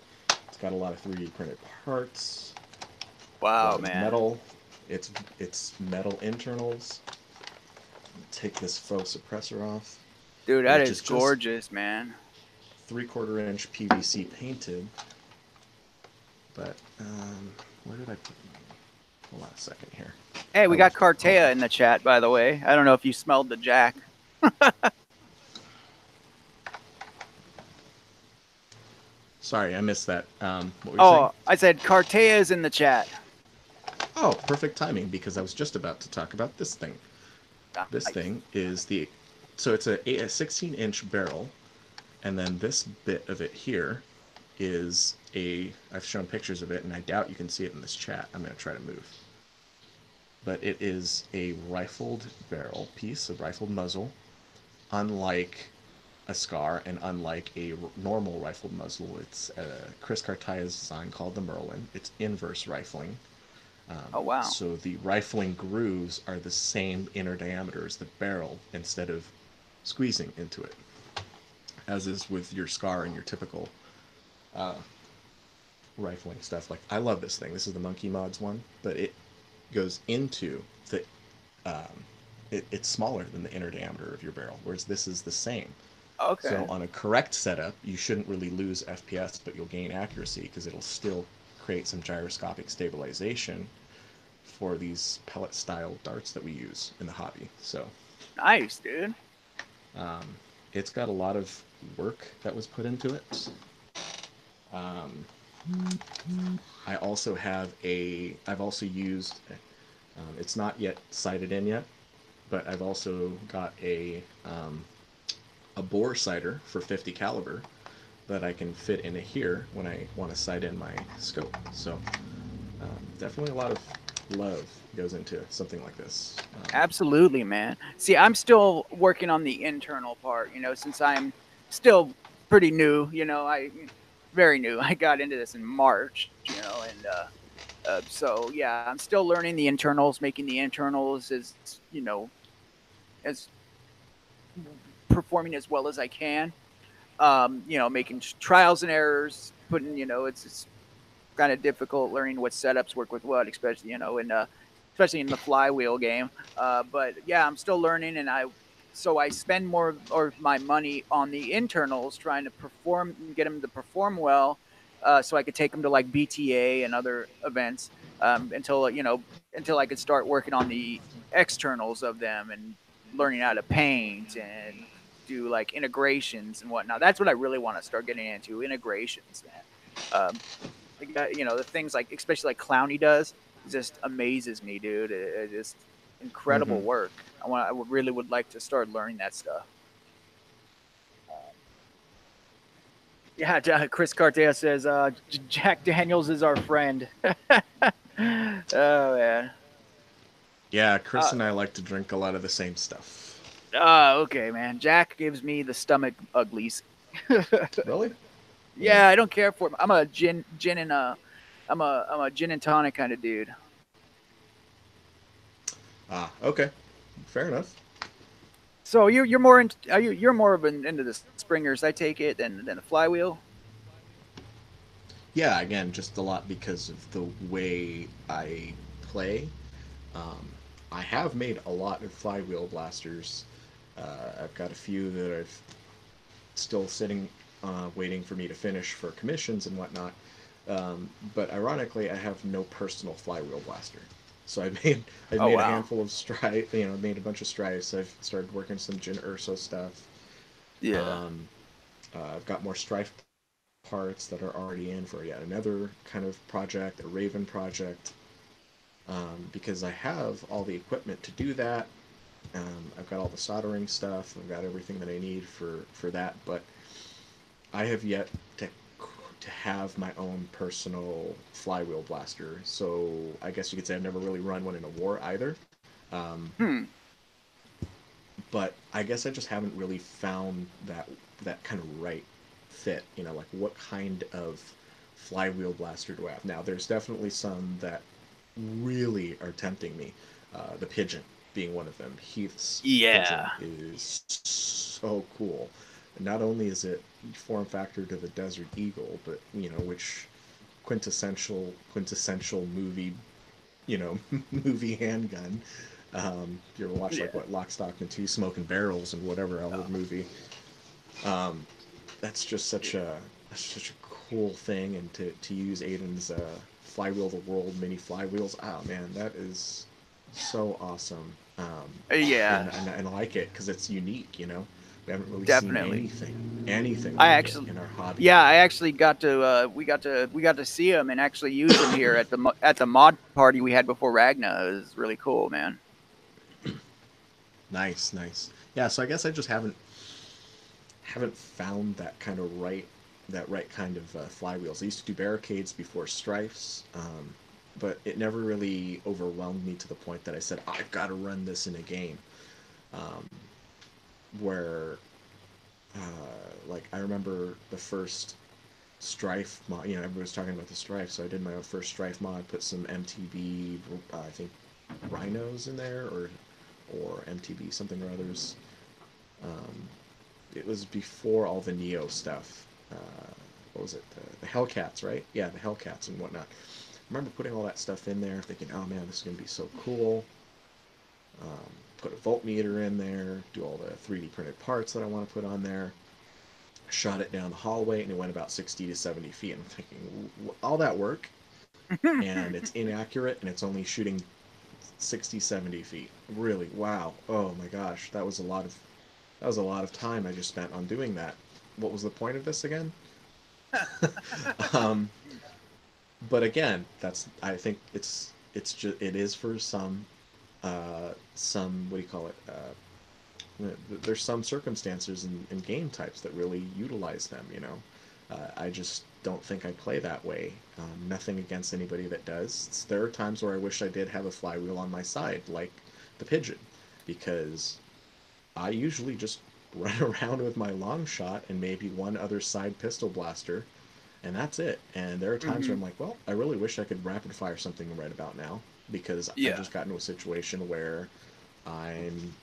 It's got a lot of 3D printed parts, a Wow, lot of man. metal. It's metal internals. Take this faux suppressor off, Dude, that which is is just gorgeous, man. 3/4 inch PVC painted. But where did I put my? Hold on a second here. Hey, I we got left it at home. Cartea in the chat, by the way. I don't know if you smelled the jack. Sorry, I missed that. What were you saying? Oh, I said Cartea is in the chat. Oh, perfect timing because I was just about to talk about this thing. This Nice. thing is so it's a 16-inch barrel, and then this bit of it here I've shown pictures of it, and I doubt you can see it in this chat. I'm going to try to move. But it is a rifled barrel piece, a rifled muzzle, unlike a Scar and unlike a normal rifled muzzle. It's Chris Cartia's design called the Merlin. It's inverse rifling. Oh, wow. So the rifling grooves are the same inner diameter as the barrel instead of squeezing into it, as is with your Scar and your typical uh, rifling stuff. Like I love this thing. This is the Monkey Mods one, but it goes into the um, it's smaller than the inner diameter of your barrel, whereas this is the same. So Okay. on a correct setup, you shouldn't really lose FPS, but you'll gain accuracy because it'll still create some gyroscopic stabilization for these pellet style darts that we use in the hobby. So Nice, dude. um, it's got a lot of work that was put into it. Um, I've also used, it's not yet sighted in yet, but I've also got a bore sighter for 50 caliber that I can fit into here when I want to sight in my scope. So definitely a lot of love goes into something like this. Absolutely, man. See, I'm still working on the internal part, since I'm still pretty new, I very new. I got into this in March, and so yeah, I'm still learning the internals, making the internals as performing as well as I can. Making trials and errors, putting, it's kind of difficult learning what setups work with what, especially, especially in the flywheel game. But yeah, I'm still learning, and so I spend more of my money on the internals, trying to get them to perform well, so I could take them to like BTA and other events, until I could start working on the externals of them and learning how to paint and do like integrations and whatnot. That's what I really want to start getting into, integrations, man. The things like, especially like Clowny does, just amazes me, dude. It just incredible Mm-hmm. work. I really would like to start learning that stuff. Yeah, Chris Cartea says Jack Daniels is our friend. Oh man. Yeah, Chris Uh, and I like to drink a lot of the same stuff. okay, man. Jack gives me the stomach uglies. Really? Mm. Yeah, I don't care for. I'm a gin and I'm a gin and tonic kind of dude. Ah, okay. Fair enough. So you're more into, you're more of into the springers, I take it, than the flywheel. Yeah, again, just a lot because of the way I play. Um, I have made a lot of flywheel blasters. I've got a few that I've still sitting, waiting for me to finish for commissions and whatnot. But ironically, I have no personal flywheel blaster. So I've Oh made a wow. handful of strife, made a bunch of strifes. I've started working some Jin Urso stuff. Yeah. Um, I've got more strife parts that are already in for yet another kind of project, a Raven project, because I have all the equipment to do that. I've got all the soldering stuff. I've got everything that I need for that, but I have yet to have my own personal flywheel blaster. So I guess you could say I've never really run one in a war either. Um, Hmm. but I guess I just haven't really found that kind of right fit. Like what kind of flywheel blaster do I have? Now, there's definitely some that really are tempting me. The Pigeon being one of them. Heath's Pigeon Yeah. is so cool. Not only is it form factor to the Desert Eagle, but which quintessential movie, movie handgun. You ever watch like Yeah. what Lock, Stock, and Two Smoking Barrels and whatever other Oh, movie? Um, that's just such a cool thing, and to use Aiden's flywheel the world mini flywheels. Oh man, that is so awesome. yeah. And I like it because it's unique. We haven't really seen Definitely. anything I like it actually, in our hobby. yeah, I actually got to we got to see him and actually use him here at the mod party we had before Ragna. It was really cool, man. Nice, nice. Yeah, so I guess I just haven't found that right kind of flywheels. I used to do barricades before strifes, but it never really overwhelmed me to the point that I said I've got to run this in a game. Um, where like I remember the first strife mod. Everybody was talking about the strife, so I did my own first strife mod. Put some MTB, I think rhinos in there, or MTB something or others. Um, it was before all the Neo stuff. What was it? The Hellcats, right? Yeah, the Hellcats and whatnot. I remember putting all that stuff in there, thinking, "Oh man, this is gonna be so cool." Put a voltmeter in there, do all the 3D printed parts that I want to put on there. Shot it down the hallway, and it went about 60 to 70 feet. And I'm thinking, all that work, and it's inaccurate, and it's only shooting 60, 70 feet. Really, wow. Oh my gosh, that was a lot of time I just spent on doing that. What was the point of this again? um, but again, I think it is for some what do you call it? There's some circumstances in game types that really utilize them. I just don't think I play that way. Nothing against anybody that does. There are times where I wish I did have a flywheel on my side, like the Pigeon, because I usually just run around with my long shot and maybe one other side pistol blaster, and that's it. And there are times where Hmm. I'm like, well, I really wish I could rapid fire something right about now, because I Yeah. just got into a situation where I'm,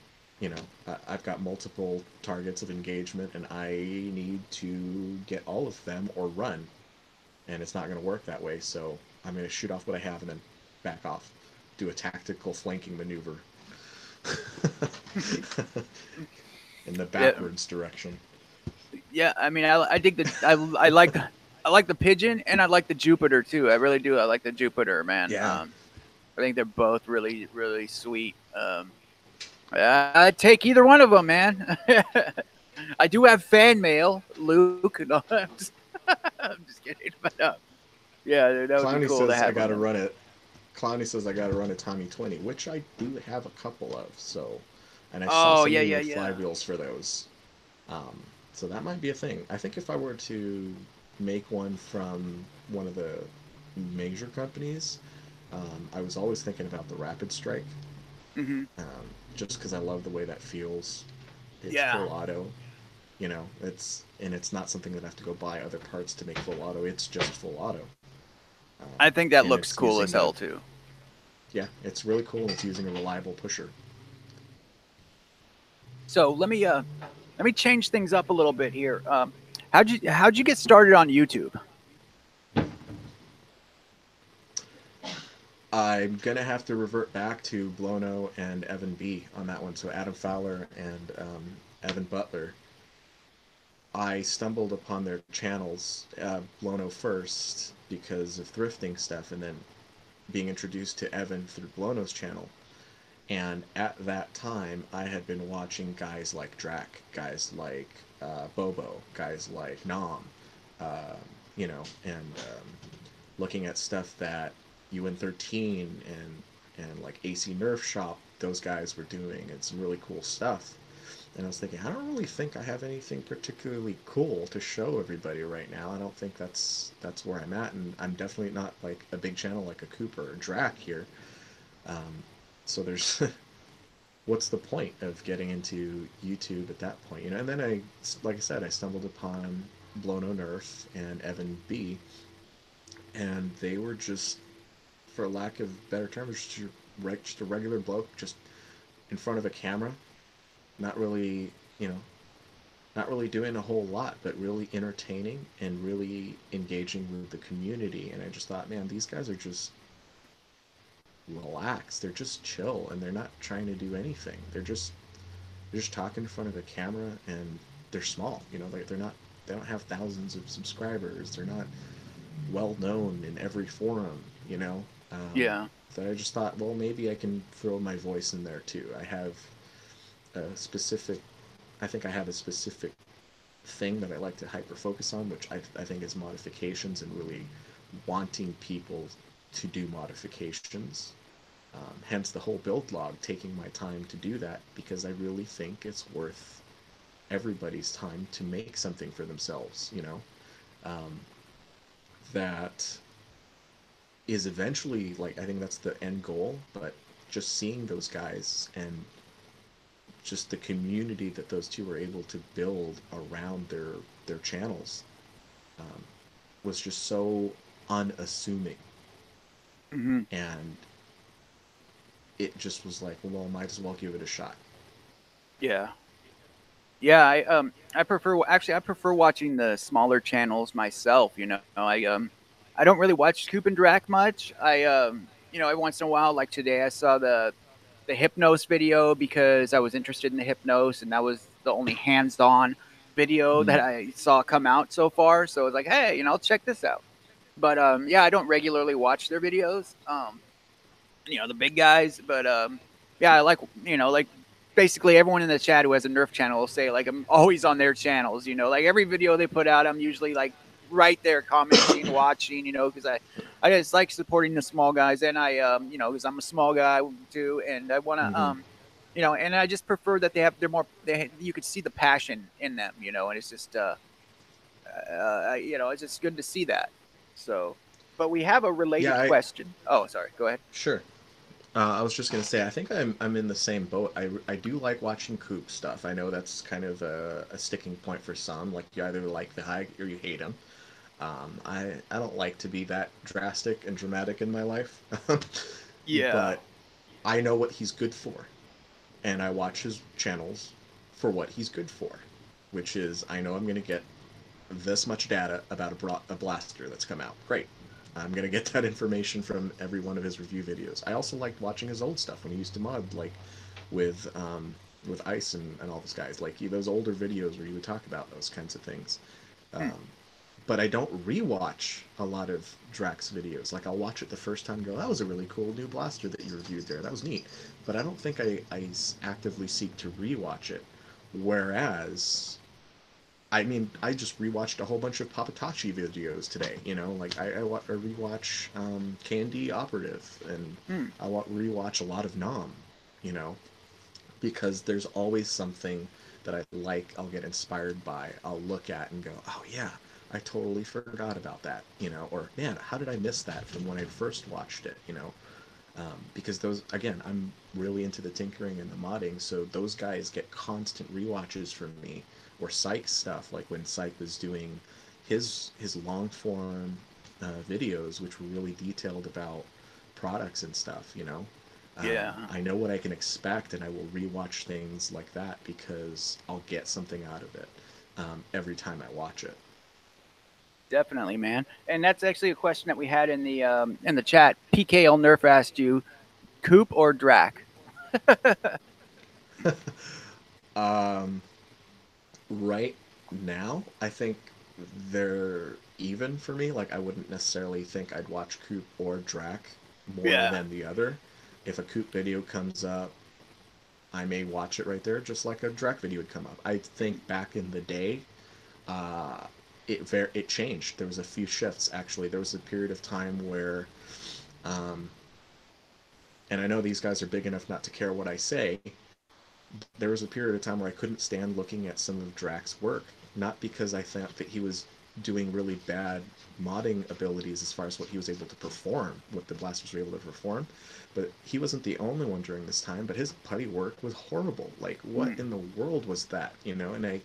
I've got multiple targets of engagement and I need to get all of them or run, and it's not going to work that way. So I'm going to shoot off what I have and then back off, do a tactical flanking maneuver in the Yeah. backwards direction. Yeah. I mean, I dig I like the Pigeon and I like the Jupiter too. I really do. I like the Jupiter, man. Yeah. I think they're both really sweet. I'd take either one of them, man. I do have fan mail, Luke. No, I'm just kidding. But yeah, that would be Clowny cool to says I have gotta them. run it. Clowny says I gotta run a Tommy 20, which I do have a couple of. So, and I saw Oh, yeah, somebody yeah, made yeah. flywheels for those. Um, so that might be a thing. I think if I were to make one from one of the major companies, I was always thinking about the Rapid Strike, Hmm. just because I love the way that feels. It's Yeah. full auto, it's not something that I have to go buy other parts to make full auto. It's just full auto, I think that and looks it's cool as using a hell too. yeah, it's really cool. It's using a reliable pusher. So let me change things up a little bit here. How'd you get started on YouTube? I'm gonna have to revert back to Blono and Evan B on that one. So Adam Fowler and Evan Butler. I stumbled upon their channels, Blono first because of thrifting stuff, and then being introduced to Evan through Blono's channel. And at that time, I had been watching guys like Drac, guys like Bobo, guys like Nom, uh, and looking at stuff that UN13 and like AC Nerf Shop, those guys were doing, and some really cool stuff. And I was thinking, I don't really think I have anything particularly cool to show everybody right now. I don't think that's where I'm at, and I'm definitely not like a big channel like a Cooper or Drac here. Um, so there's what's the point of getting into YouTube at that point, And then like I said, I stumbled upon Blono Nerf and Evan B, and they were just, for lack of better terms, just a regular bloke, just in front of a camera, not really, you know, not really doing a whole lot, but really entertaining and really engaging with the community. And I just thought, man, these guys are just relaxed. They're just chill, and they're not trying to do anything. They're just talking in front of a camera, and they're small. They're not. They don't have thousands of subscribers. They're not well known in every forum. You know. Um, Yeah. so I just thought, well, maybe I can throw my voice in there too. I have a specific. I think I have a specific thing that I like to hyper focus on, which I think is modifications and really wanting people to do modifications. Hence the whole build log, taking my time to do that because I really think it's worth everybody's time to make something for themselves, um, that is eventually, like, I think that's the end goal, but just seeing those guys and just the community that those two were able to build around their channels um, was just so unassuming, Hmm. and it just was like, well, I might as well give it a shot. Yeah. Yeah. I prefer watching the smaller channels myself. I don't really watch Coop and Drac much. Every once in a while, like today, I saw the hypnos video because I was interested in the hypnos, and that was the only hands-on video Mm-hmm. that I saw come out so far. So I was like, hey, I'll check this out. But yeah, I don't regularly watch their videos. The big guys, but yeah, I like basically everyone in the chat who has a Nerf channel will say like I'm always on their channels. Like every video they put out, I'm usually like right there commenting, watching. Because I just like supporting the small guys, and because I'm a small guy too, and I want to Mm-hmm. and I just prefer that you could see the passion in them, and it's just it's just good to see that. So, but we have a Yeah, related I question. Oh, sorry, go ahead. sure. I was just gonna say, I think I'm in the same boat. I do like watching Coop stuff. I know that's kind of a sticking point for some. Like you either like the guy or you hate him. I don't like to be that drastic and dramatic in my life, Yeah. but I know what he's good for, and I watch his channels for what he's good for, which is I know I'm gonna get this much data about a blaster that's come out. Great. I'm gonna get that information from every one of his review videos. I also liked watching his old stuff when he used to mod, like with um, with Ice and all those guys. Like those older videos where he would talk about those kinds of things. Hmm. Um, but I don't rewatch a lot of Drax videos. Like I'll watch it the first time and go, that was a really cool new blaster that you reviewed there. That was neat. But I don't think I actively seek to rewatch it. Whereas, I mean, I just rewatched a whole bunch of Papatachi videos today. You know, like I rewatch Candy Operative, and Hmm. rewatch a lot of Nom. You know, because there's always something that I like, I'll get inspired by, I'll look at and go, oh yeah, I totally forgot about that, you know, or man, how did I miss that from when I first watched it, you know? Because those, again, I'm really into the tinkering and the modding, so those guys get constant rewatches from me, or Psych stuff, like when Psych was doing his long form videos, which were really detailed about products and stuff, you know. Yeah. I know what I can expect, and I will rewatch things like that because I'll get something out of it every time I watch it. Definitely, man. And that's actually a question that we had in the chat. PKL Nerf asked you, Coop or Drac? Um, right now, I think they're even for me. Like, I wouldn't necessarily think I'd watch Coop or Drac more Yeah. than the other. If a Coop video comes up, I may watch it right there, just like a Drac video would come up. I think back in the day, uh, it changed. There was a few shifts actually. There was a period of time where, um, and I know these guys are big enough not to care what I say. There was a period of time where I couldn't stand looking at some of Drax's work, not because I thought that he was doing really bad modding abilities as far as what he was able to perform, what the blasters were able to perform, but he wasn't the only one during this time. But his putty work was horrible. Like, what Hmm. in the world was that? You know, and it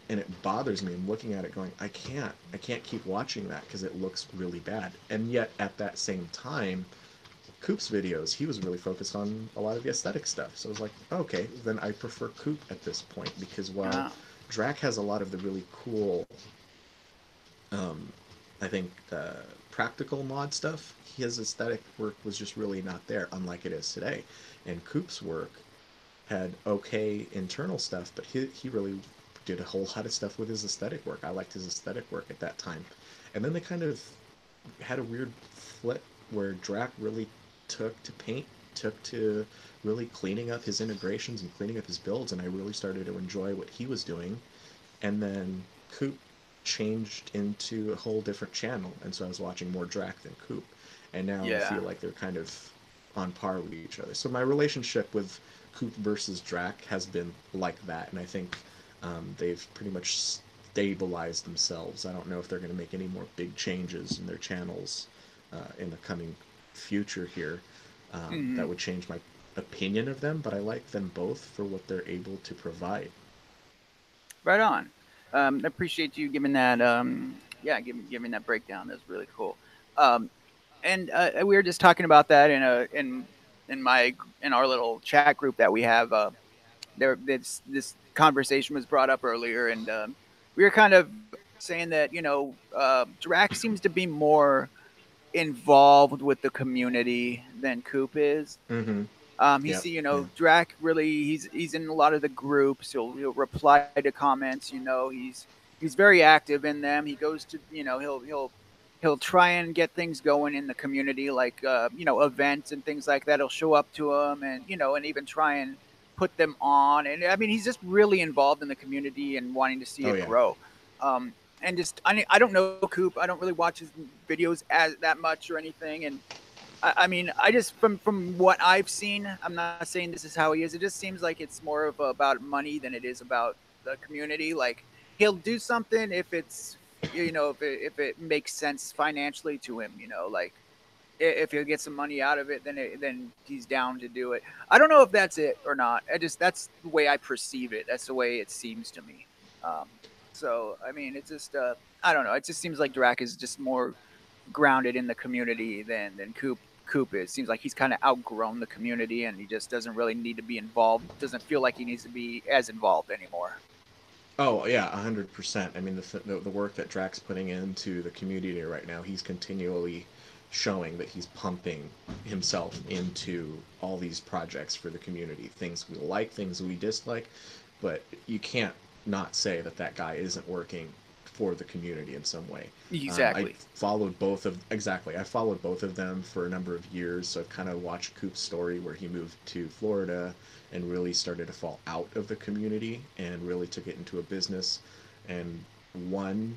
and it bothers me. I'm looking at it going, I can't keep watching that because it looks really bad. And yet at that same time, Coop's videos, he was really focused on a lot of the aesthetic stuff. So I was like, okay, then I prefer Coop at this point because while Uh, Drac has a lot of the really cool, um, I think, practical mod stuff, his aesthetic work was just really not there, unlike it is today. And Coop's work had okay internal stuff, but he really did a whole lot of stuff with his aesthetic work. I liked his aesthetic work at that time. And then they kind of had a weird flip where Drac really took to paint, took to really cleaning up his integrations and cleaning up his builds, and I really started to enjoy what he was doing. And then Coop changed into a whole different channel, and so I was watching more Drac than Coop. And now I yeah. feel like they're kind of on par with each other. So my relationship with Coop versus Drac has been like that, and I think they've pretty much stabilized themselves. I don't know if they're going to make any more big changes in their channels in the coming future here Hmm. that would change my opinion of them, but I like them both for what they're able to provide. Right on. I appreciate you giving that. Yeah, giving that breakdown. That's really cool. Um, and we were just talking about that in my in our little chat group that we have. This conversation was brought up earlier, and we were kind of saying that Drax seems to be more involved with the community than Coop is. Mm-hmm. He's Yep. Yeah. Drac really he's in a lot of the groups. He'll reply to comments. He's very active in them. He goes to he'll try and get things going in the community, like events and things like that. He'll show up to them and and even try and put them on. And I mean, he's just really involved in the community and wanting to see Oh it yeah. grow. And just I don't know Coop. I don't really watch his videos as that much or anything. And I mean, I just from what I've seen, I'm not saying this is how he is. It just seems like it's more of about money than it is about the community. Like he'll do something if it's if it makes sense financially to him. Like if he'll get some money out of it, then he's down to do it. I don't know if that's it or not. That's the way I perceive it. That's the way it seems to me. Um, so I mean, it's just I don't know. It just seems like Drac is just more grounded in the community than Coop is. Seems like he's kind of outgrown the community and he just doesn't really need to be involved. Doesn't feel like he needs to be as involved anymore. Oh yeah, 100%. I mean, the work that Drax putting into the community right now, he's continually showing that he's pumping himself into all these projects for the community. Things we like, things we dislike, but you can't not say that that guy isn't working for the community in some way. I Exactly. followed both of exactly. I followed both of them for a number of years, so I've kind of watched Coop's story where he moved to Florida and really started to fall out of the community and really took it into a business. And one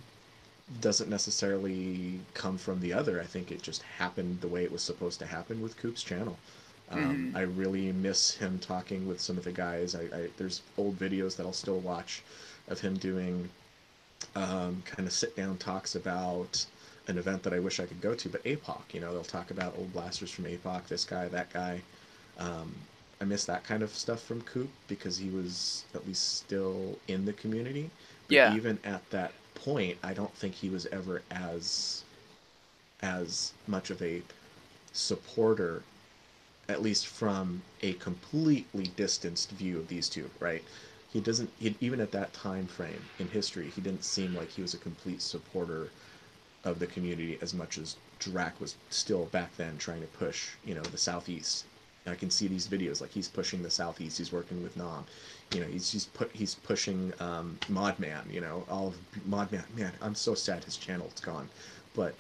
doesn't necessarily come from the other. I think it just happened the way it was supposed to happen with Coop's channel. Hmm. I really miss him talking with some of the guys. There's old videos that I'll still watch of him doing kind of sit down talks about an event that I wish I could go to, but APOC. You know, they'll talk about old blasters from APOC, this guy, that guy. Um, I miss that kind of stuff from Coop because he was at least still in the community. But Yeah. even at that point, I don't think he was ever as much of a supporter, at least from a completely distanced view of these two, right? He doesn't, even at that time frame in history, he didn't seem like he was a complete supporter of the community as much as Drac was still back then trying to push, you know, the Southeast. And I can see these videos like he's pushing the Southeast. He's working with Nom. You know, he's pushing Modman. You know, all of Modman. Man, I'm so sad his channel's gone. But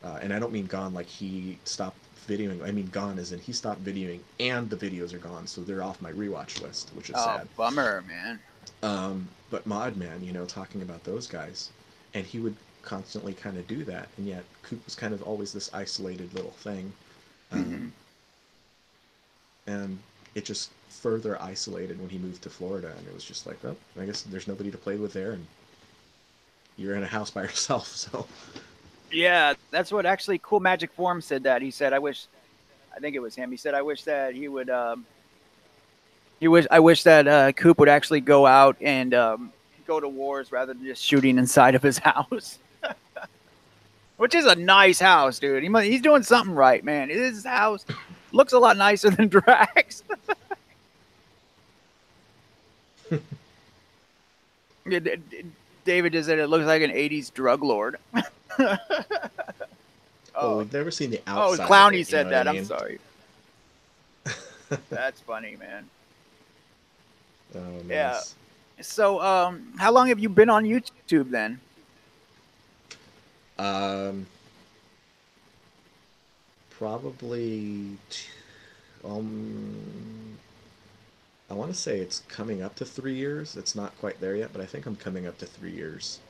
and I don't mean gone like he stopped videoing. I mean gone as in he stopped videoing and the videos are gone, so they're off my rewatch list, which is Oh, sad. bummer, man. But Modman, you know, talking about those guys, and he would constantly kind of do that, and yet Coop was kind of always this isolated little thing, Hmm. um, and it just further isolated when he moved to Florida, and it was just like, oh, I guess there's nobody to play with there, and you're in a house by yourself, so. Yeah, that's what actually Cool Magic Forum said. That he said, I think it was him. He said, I wish that he would. I wish that Coop would actually go out and go to wars rather than just shooting inside of his house, which is a nice house, dude. He's doing something right, man. His house looks a lot nicer than Drax. David just said it looks like an '80s drug lord. Well, Oh, we've never seen the oh, outside of Clowny it, you know said what I that. I'm mean? sorry. That's funny, man. Oh, Yeah. nice. So, how long have you been on YouTube then? Um, probably, I want to say it's coming up to 3 years. It's not quite there yet, but I think I'm coming up to 3 years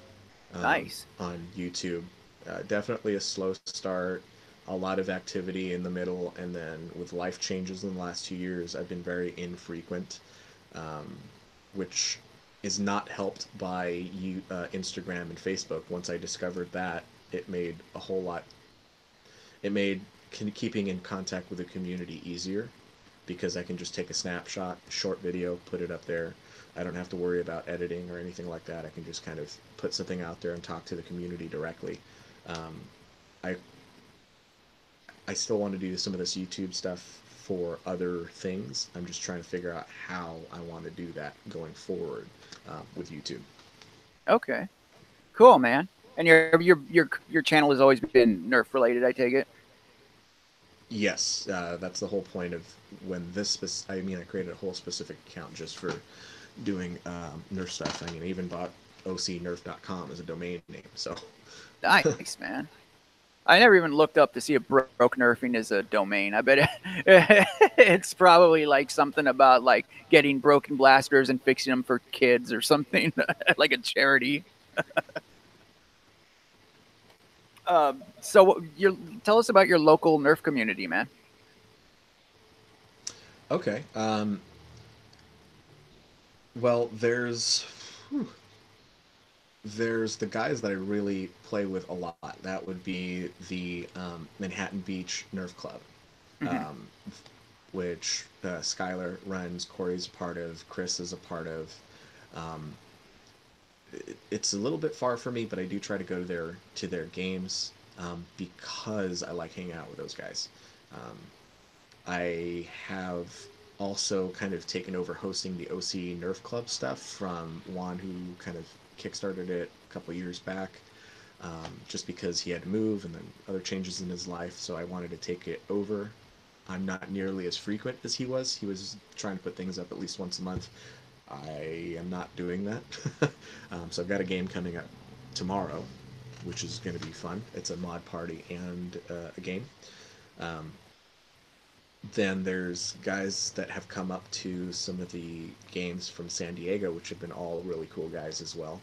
Nice. on YouTube. Definitely a slow start, a lot of activity in the middle, and then with life changes in the last 2 years, I've been very infrequent, um, which is not helped by Instagram and Facebook. Once I discovered that, it made a whole lot. It made keeping in contact with the community easier because I can just take a snapshot, short video, put it up there. I don't have to worry about editing or anything like that. I can just kind of put something out there and talk to the community directly. Um, I I still want to do some of this YouTube stuff for other things. I'm just trying to figure out how I want to do that going forward with YouTube. Okay. Cool, man. And your channel has always been Nerf related, I take it. Yes, that's the whole point of when I mean, I created a whole specific account just for doing Nerf stuff. I mean, I even bought ocnerf.com as a domain name. So, Nice, man. I never even looked up to see if broke nerfing is a domain. I bet it's probably like something about like getting broken blasters and fixing them for kids or something like a charity. So you tell us about your local Nerf community, man. okay. Well, there's the guys that I really play with a lot. That would be the Manhattan Beach Nerf Club, Hmm. um, which Skylar runs, Corey's a part of, Chris is a part of. Um, it's a little bit far for me, but I do try to go to their games because I like hanging out with those guys. Um, I have also kind of taken over hosting the OC Nerf Club stuff from Juan, who kind of kickstarted it a couple years back, just because he had to move and then other changes in his life. So I wanted to take it over. I'm not nearly as frequent as he was. He was trying to put things up at least once a month. I am not doing that. So I've got a game coming up tomorrow, which is going to be fun. It's a mod party and a game. Um, then there's guys that have come up to some of the games from San Diego, which have been all really cool guys as well.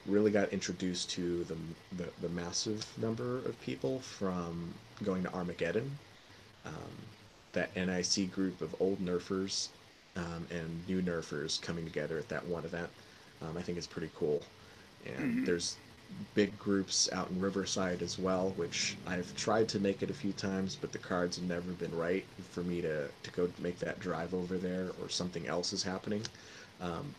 Really got introduced to the massive number of people from going to Armageddon. Um, that NIC group of old Nerfers and new Nerfers coming together at that one event. I think it's pretty cool. And Mm-hmm. there's big groups out in Riverside as well, which I've tried to make it a few times, but the cards have never been right for me to go make that drive over there, or something else is happening.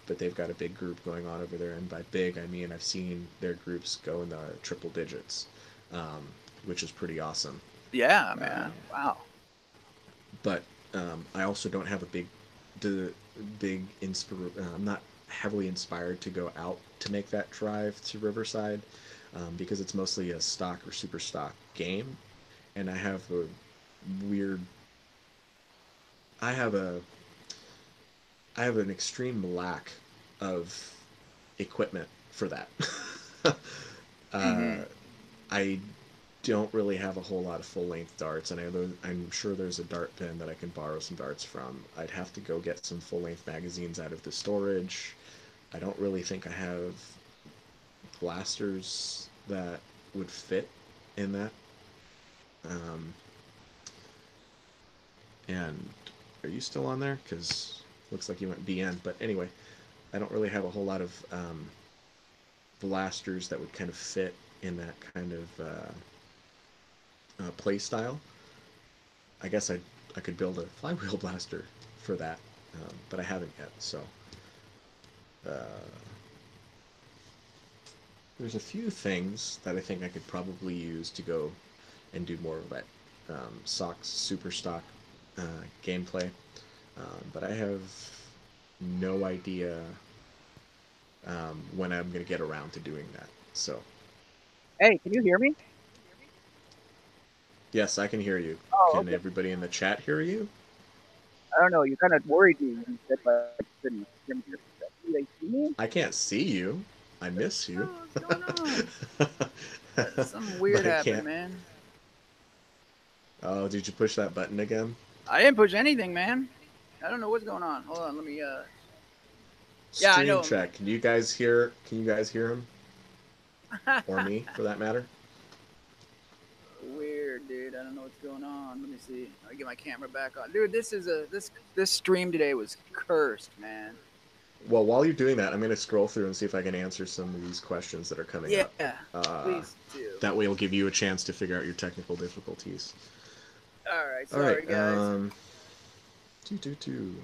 But they've got a big group going on over there, and by big, I mean I've seen their groups go in the triple digits, um, which is pretty awesome. Yeah, Uh, man. Wow. but I also don't have the I'm not heavily inspired to go out to make that drive to Riverside, because it's mostly a stock or super stock game, and weird. I have a I have an extreme lack of equipment for that. uh, Mm-hmm. I don't really have a whole lot of full length darts, and I'm sure there's a dart pen that I can borrow some darts from. I'd have to go get some full length magazines out of the storage. I don't really think I have blasters that would fit in that. Um, and are you still on there? Because looks like you went BN. But anyway, I don't really have a whole lot of blasters that would kind of fit in that kind of play style. I guess I could build a flywheel blaster for that, but I haven't yet. So uh, there's a few things that I think I could probably use to go and do more of that socks super stock uh, gameplay, but I have no idea when I'm going to get around to doing that. So Hey, can you hear me? yes, I can hear you. Oh, Can okay. everybody in the chat hear you? I don't know. You kind of worried me when you said like you couldn't hear me or something. Do they see me? I can't see you. I What miss the you. hell is going on? Something But weird I happened, can't. man. Oh, did you push that button again? I didn't push anything, man. I don't know what's going on. Hold on, let me. Yeah, I Stream know. check. Can you guys hear? Can you guys hear him or me, for that matter? Weird, dude. I don't know what's going on. Let me see. I get my camera back on, dude. This stream today was cursed, man. Well, while you're doing that, I'm going to scroll through and see if I can answer some of these questions that are coming up. Yeah, Uh, please do. that way, it'll give you a chance to figure out your technical difficulties. All right, All right. sorry guys. Two, two, two.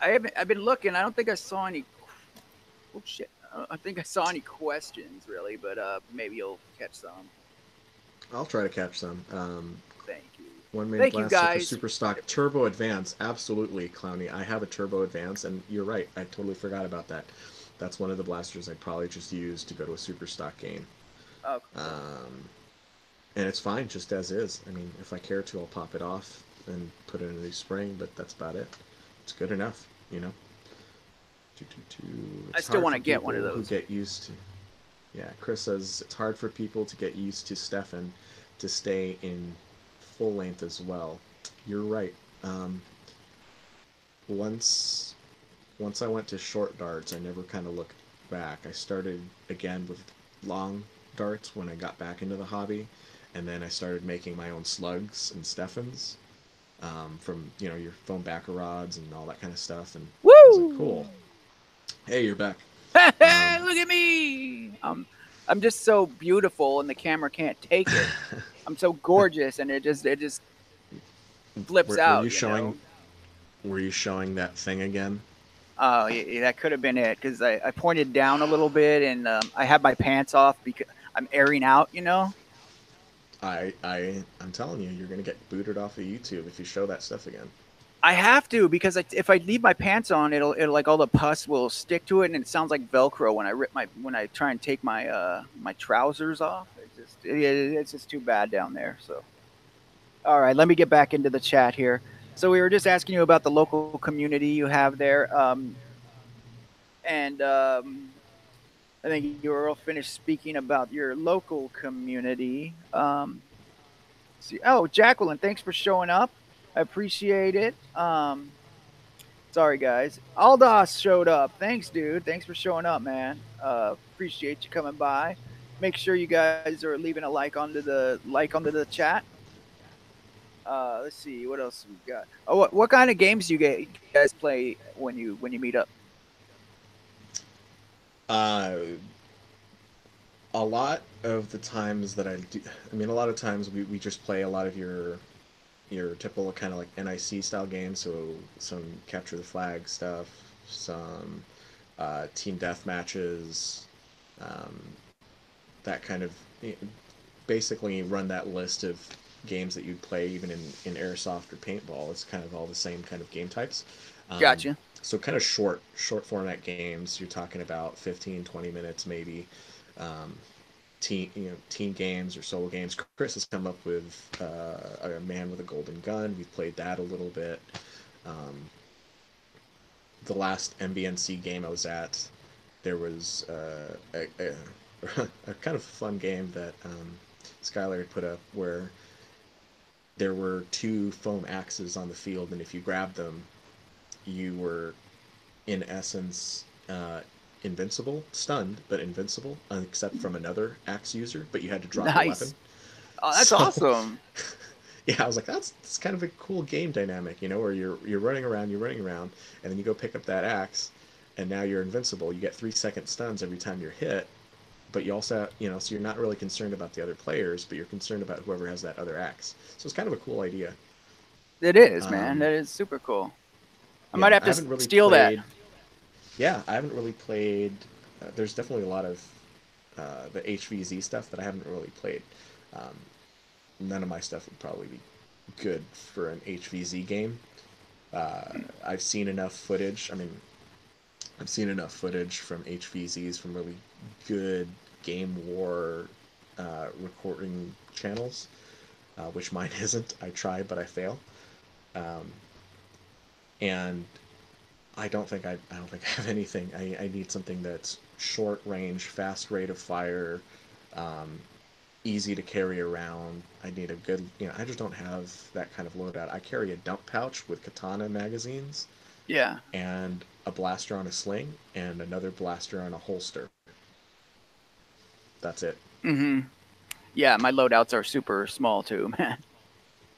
I've been looking. I don't think I saw any. Oh shit. I think I saw any questions really, but maybe you'll catch some. I'll try to catch some. Thank you. One main Thank you blaster for guys. super stock turbo advance. Absolutely, Clowny. I have a turbo advance, and you're right. I totally forgot about that. That's one of the blasters I'd probably just use to go to a super stock game. Oh, cool. Um, and it's fine just as is. I mean, if I care to, I'll pop it off and put in a new spring, but that's about it. It's good enough, you know. Two, two, two. I It's still hard want for to get one of people who those. get used to. Yeah, Chris says it's hard for people to get used to Stefan to stay in full length as well. You're right. Um, once once I went to short darts, I never kind of looked back. I started again with long darts when I got back into the hobby, and then I started making my own slugs and Stefans, from your foam backer rods and all that kind of stuff. And I was like, Woo! cool. Hey, you're back. Look Um, at me. I'm just so beautiful, and the camera can't take it. I'm so gorgeous, and it just flips were out, you you know. showing that thing again? Oh, yeah, that could have been it because I pointed down a little bit, and I had my pants off because I'm airing out, you know. I'm telling you, you're gonna get booted off of YouTube if you show that stuff again. I have to because if I leave my pants on, it'll like all the pus will stick to it, and it sounds like Velcro when I try and take my trousers off. It's just too bad down there. So all right, let me get back into the chat here. So we were just asking you about the local community you have there, and I think you were all finished speaking about your local community. See, oh, Jacqueline, thanks for showing up. I appreciate it. Sorry, guys. Aldos showed up. Thanks, dude. Thanks for showing up, man. Appreciate you coming by. Make sure you guys are leaving a like onto the chat. Let's see what else we got. Oh, what kind of games do you guys play when you meet up? Uh, a lot of the times that I do, I mean, a lot of times we just play a lot of your typical kind of like NIC style games, so some capture the flag stuff, some team death matches, um, that kind of basically run that list of games that you'd play even in airsoft or paintball. It's kind of all the same kind of game types. Um, Gotcha. so kind of short format games. You're talking about 15, 20 minutes maybe. Um, team games or solo games. Chris has come up with a man with a golden gun. We've played that a little bit. Um, the last MBNC game I was at, there was a kind of fun game that Skylar had put up where there were two foam axes on the field, and if you grabbed them, you were in essence invincible, stunned, but invincible, except from another axe user. But you had to drop your weapon. Nice. Oh, that's So, awesome. yeah, I was like, that's kind of a cool game dynamic, where you're running around, and then you go pick up that axe, and now you're invincible. You get 3 second stuns every time you're hit, but you also, so you're not really concerned about the other players, but you're concerned about whoever has that other axe. So it's kind of a cool idea. It is, man. Um, That is super cool. I might yeah, have I to haven't really steal that. played. Yeah, I haven't really played. There's definitely a lot of the HVZ stuff that I haven't really played. Um, None of my stuff would probably be good for an HVZ game. I've seen enough footage. I mean, I've seen enough footage from HVZs from really good game war recording channels, which mine isn't. I try, but I fail. Um, and I don't think I have anything. I need something that's short range, fast rate of fire, um, easy to carry around. I need a good, I just don't have that kind of loadout. I carry a dump pouch with katana magazines Yeah. and a blaster on a sling and another blaster on a holster. That's it. Mm-hmm. Yeah, my loadouts are super small too, man.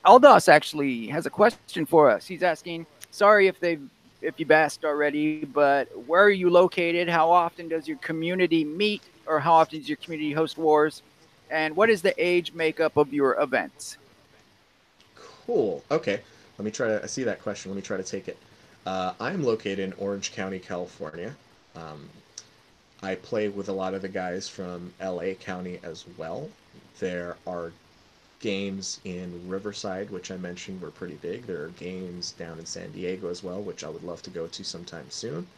Aldos actually has a question for us. He's asking, sorry if you've asked already, but where are you located? How often does your community meet, or how often does your community host wars? And what is the age makeup of your events? Cool. Okay. Let me try to. I see that question. Let me try to take it. I'm located in Orange County, California. Um, I play with a lot of the guys from LA County as well. There are games in Riverside, which I mentioned were pretty big. There are games down in San Diego as well, which I would love to go to sometime soon.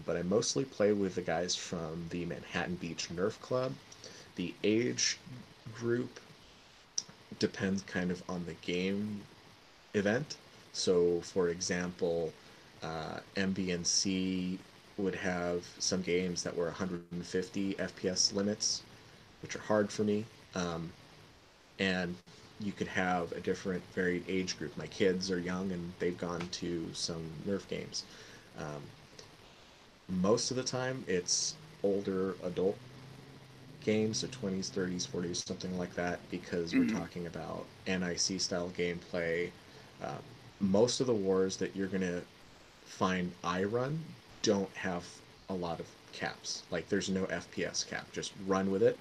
But I mostly play with the guys from the Manhattan Beach Nerf Club. The age group depends kind of on the game event. So, for example, MBNC would have some games that were 150 FPS limits, which are hard for me. And you could have a different, varied age group. My kids are young and they've gone to some Nerf games. Um, Most of the time, it's older adult games, so 20s, 30s, 40s, something like that, because we're Mm-hmm. talking about NIC style gameplay. Uh, Most of the wars that you're going to find I run don't have a lot of caps. Like, there's no FPS cap. Just run with it.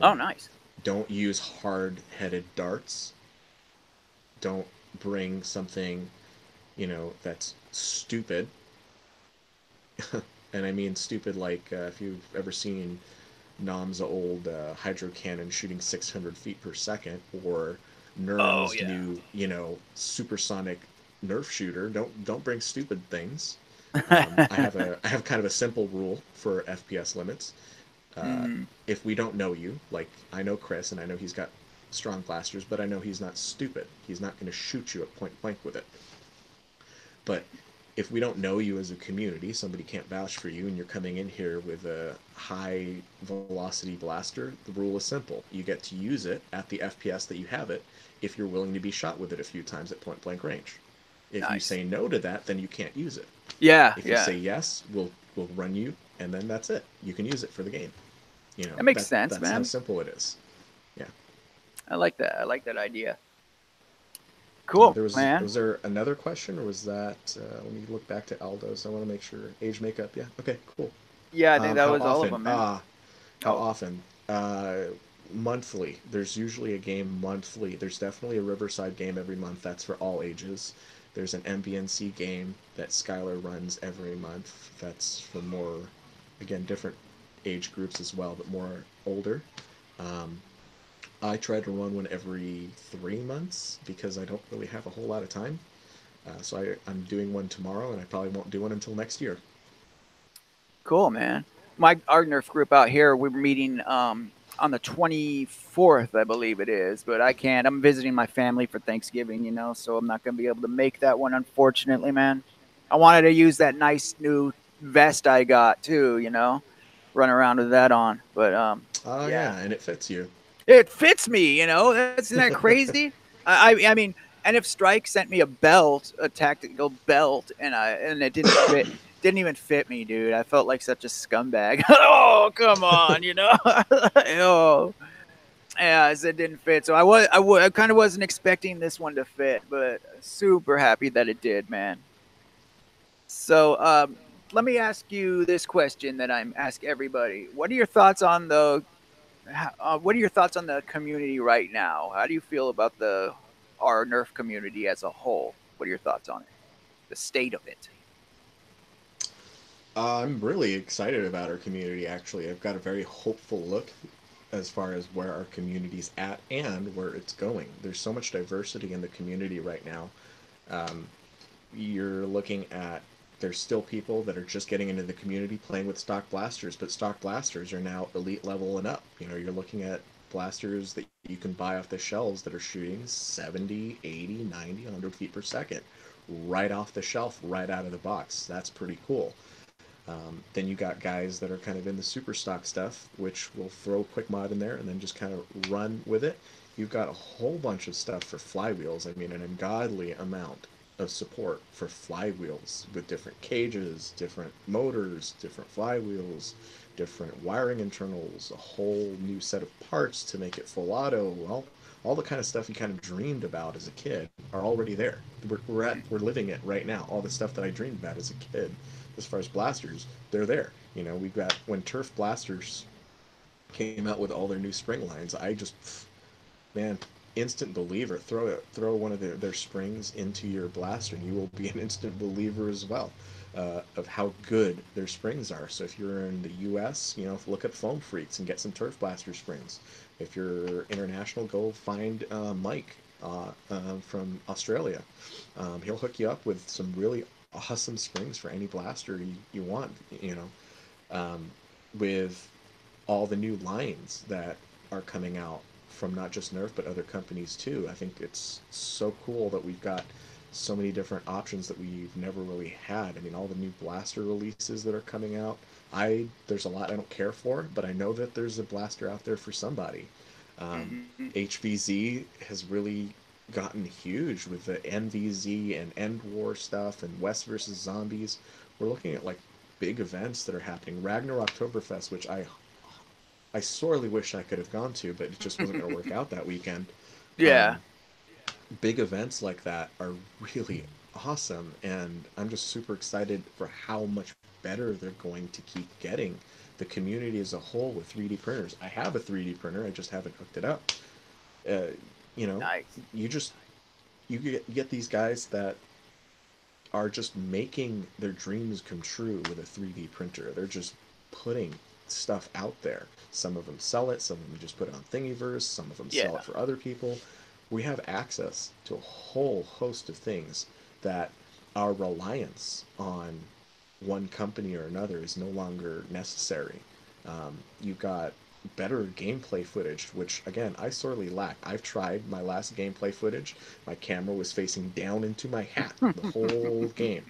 Oh, Um, nice. don't use hard headed darts. Don't bring something, that's stupid. And I mean stupid like if you've ever seen Nom's old hydro cannon shooting 600 feet per second, or Oh, Nerm's yeah. new, supersonic Nerf shooter. Don't bring stupid things. I have kind of a simple rule for FPS limits. Uh, Mm-hmm. if we don't know you, like I know Chris and I know he's got strong blasters, but I know he's not stupid. He's not going to shoot you at point blank with it. But if we don't know you as a community, somebody can't vouch for you, and you're coming in here with a high velocity blaster, the rule is simple. You get to use it at the FPS that you have it if you're willing to be shot with it a few times at point blank range. If you Nice. say no to that, then you can't use it. Yeah, If you yeah. say yes, we'll run you, and then that's it. You can use it for the game. You know, That makes sense, that's how man. simple it is. Yeah. I like that. I like that idea. Cool, There man. was there another question, or was that? Let me look back to Aldo's. I want to make sure age makeup. Yeah. Okay. Cool. Yeah, I think that How was all of often? them, man. How Oh, often? Monthly. There's usually a game monthly. There's definitely a Riverside game every month. That's for all ages. There's an MVNC game that Skylar runs every month. That's for more, again, different age groups as well, but more older. Um, I try to run one every 3 months because I don't really have a whole lot of time. I'm doing one tomorrow, and I probably won't do one until next year. cool, man. Our Nerf group out here, we're meeting on the 24th, I believe it is, but I can't. I'm visiting my family for Thanksgiving, so I'm not going to be able to make that one, unfortunately, man. I wanted to use that nice new vest I got too, run around with that on, but Oh yeah, yeah, and it fits you. it fits me. Isn't that crazy? I mean, and if Strike sent me a belt, a tactical belt, and it didn't even fit me, dude. I felt like such a scumbag. Oh, come on, oh, yeah, it didn't fit. So I kind of wasn't expecting this one to fit, but super happy that it did, man. So let me ask you this question that I ask everybody: What are your thoughts on the community right now? How do you feel about the our Nerf community as a whole? What are your thoughts on it? The state of it. I'm really excited about our community, actually. I've got a very hopeful look as far as where our community's at and where it's going. There's so much diversity in the community right now. Um, you're looking at there's still people that are just getting into the community playing with stock blasters, but stock blasters are now elite level and up. You're looking at blasters that you can buy off the shelves that are shooting 70, 80, 90, 100 feet per second right off the shelf, right out of the box. That's pretty cool. Then you got guys that are kind of in the super stock stuff, which will throw a quick mod in there and then just kind of run with it. You've got a whole bunch of stuff for flywheels. I mean, an ungodly amount of support for flywheels with different cages, different motors, different flywheels, different wiring internals, a whole new set of parts to make it full auto. Well, all the kind of stuff you kind of dreamed about as a kid are already there. We're living it right now. All the stuff that I dreamed about as a kid, as far as blasters, they're there. We've got when Turf Blasters came out with all their new spring lines. I just, man, instant believer. Throw one of their springs into your blaster, and you will be an instant believer as well. Of how good their springs are. So if you're in the U.S., look at Foam Freaks and get some Turf Blaster springs. If you're international, go find Mike from Australia. He'll hook you up with some really awesome springs for any blaster you want. Um, with all the new lines that are coming out from not just Nerf but other companies too. I think it's so cool that we've got so many different options that we've never really had. I mean, all the new blaster releases that are coming out. There's a lot I don't care for, but I know that there's a blaster out there for somebody. Um, Mm-hmm. HVZ has really gotten huge with the NVZ and End War stuff and West versus Zombies. We're looking at like big events that are happening. Ragnar Oktoberfest, which I sorely wish I could have gone to, but it just wasn't going to work out that weekend. Yeah. Um, Big events like that are really awesome, and I'm just super excited for how much better they're going to keep getting. The community as a whole with 3D printers. I have a 3D printer, I just haven't hooked it up. Uh, you know, Nice. you just you get these guys that are just making their dreams come true with a 3D printer. They're just putting stuff out there. Some of them sell it, some of them just put it on Thingiverse, some of them Yeah. sell it for other people. We have access to a whole host of things that our reliance on one company or another is no longer necessary. You've got better gameplay footage, which again I sorely lack. I've tried my last gameplay footage. My camera was facing down into my hat the whole game,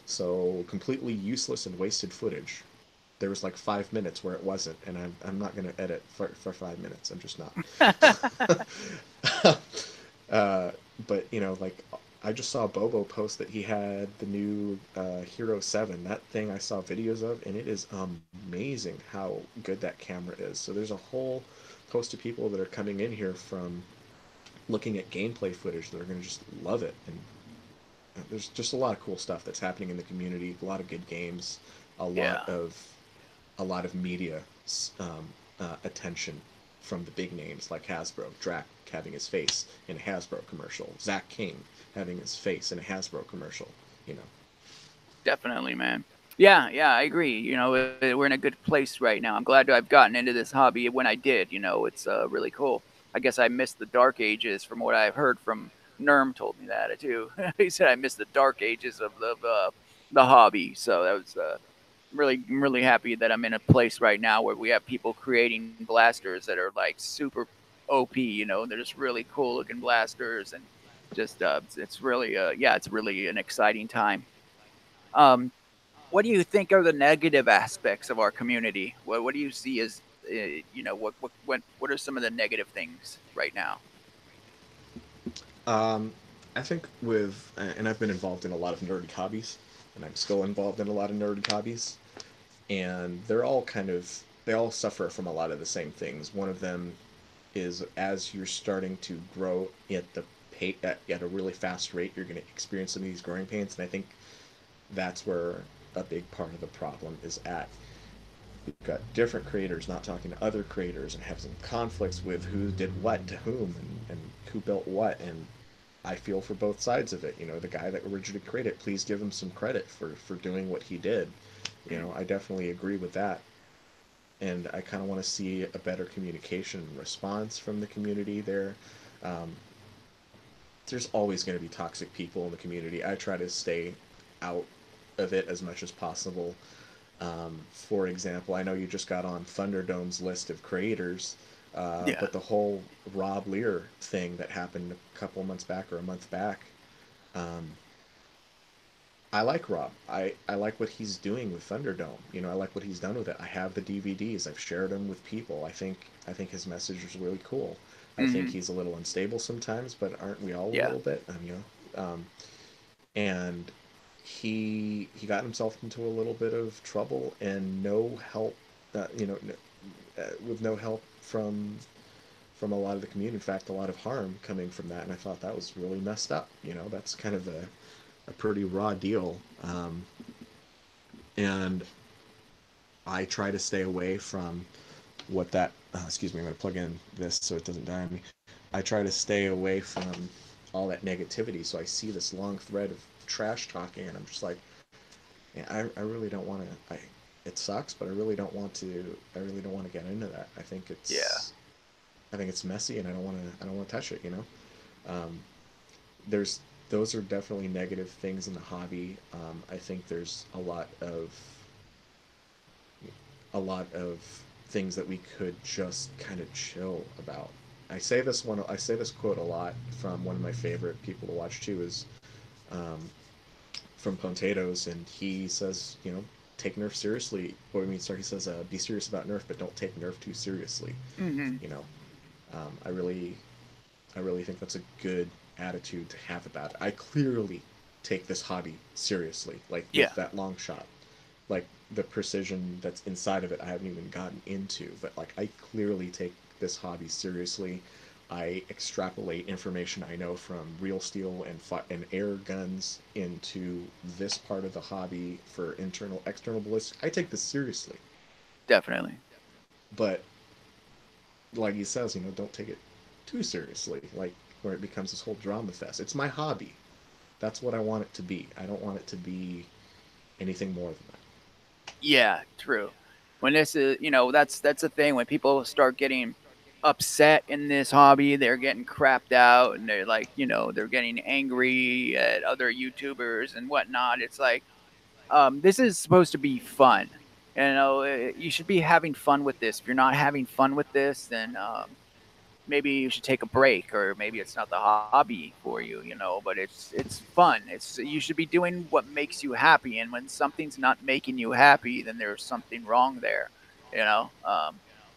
so completely useless and wasted footage. There was like 5 minutes where it wasn't, and I'm not gonna edit for 5 minutes. I'm just not. uh, but you know, like I just saw Bobo post that he had the new Hero 7. That thing I saw videos of, and it is amazing how good that camera is. So there's a whole host of people that are coming in here from looking at gameplay footage that are going to just love it. And there's just a lot of cool stuff that's happening in the community. A lot of good games, a lot Yeah, of a lot of media attention from the big names like Hasbro, Drac having his face in a Hasbro commercial, Zach King having his face in a Hasbro commercial. You know, definitely, man. Yeah, yeah, I agree. We're in a good place right now. I'm glad to have gotten into this hobby when I did. It's really cool. I guess I missed the dark ages from what I've heard from Nerm told me that too. He said I missed the dark ages of the hobby. So that was I'm really happy that I'm in a place right now where we have people creating blasters that are like super OP. They're just really cool looking blasters, and just it's really yeah, it's really an exciting time. Um, what do you think are the negative aspects of our community? What do you see as what are some of the negative things right now? um, I think with and I've been involved in a lot of nerdy hobbies, and I'm still involved in a lot of nerdy hobbies, and they all suffer from a lot of the same things. One of them is as you're starting to grow at at a really fast rate, you're going to experience some of these growing pains, and I think that's where a big part of the problem is at. You've got different creators not talking to other creators and having conflicts with who did what to whom and who built what. And I feel for both sides of it. You know, the guy that originally created it, please give him some credit for doing what he did. You know, I definitely agree with that. And I kind of want to see a better communication and response from the community there. Um, there's always going to be toxic people in the community. I try to stay out of it as much as possible. For example, I know you just got on Thunderdome's list of creators, Yeah. but the whole Rob Lear thing that happened a couple months back or a month back, um, I like Rob. I like what he's doing with Thunderdome. You know, I like what he's done with it. I have the DVDs. I've shared them with people. I think his message is really cool. I think Hmm. he's a little unstable sometimes, but aren't we all a Yeah. little bit? And he got himself into a little bit of trouble and no help, with no help from a lot of the community. In fact, a lot of harm coming from that, and I thought that was really messed up. You know, that's kind of a pretty raw deal. And I try to stay away from what that. Excuse me, I'm going to plug in this so it doesn't die on me. I try to stay away from all that negativity. So I see this long thread of trash talking, and I'm just like, yeah, I really don't want to. It sucks, but I really don't want to. I really don't want to get into that. Yeah. I think it's messy, and I don't want to touch it. You know, um, there's those are definitely negative things in the hobby. I think there's a lot of things that we could just kind of chill about. I say this quote a lot from one of my favorite people to watch too is um, from Pontatos, and he says, you know, take Nerf seriously. Or I mean, sorry, he says, be serious about Nerf, but don't take Nerf too seriously. Hmm. You know, um, I really I really think that's a good attitude to have about it. I clearly take this hobby seriously, like Yeah. with that long shot. Like the precision that's inside of it, I haven't even gotten into, but like I clearly take this hobby seriously. I extrapolate information I know from real steel and air guns into this part of the hobby for internal, external ballistic. I take this seriously, Definitely. but like he says, you know, don't take it too seriously, like where it becomes this whole drama fest. It's my hobby. That's what I want it to be. I don't want it to be anything more than that. Yeah. True. When this is, that's the thing. When people start getting upset in this hobby, they're getting crapped out, and they're like, they're getting angry at other YouTubers and whatnot. It's like, this is supposed to be fun. You know, you should be having fun with this. If you're not having fun with this, then maybe you should take a break, or maybe it's not the hobby for you, you know, but it's fun. It's you should be doing what makes you happy, and when something's not making you happy, then there's something wrong there, you know.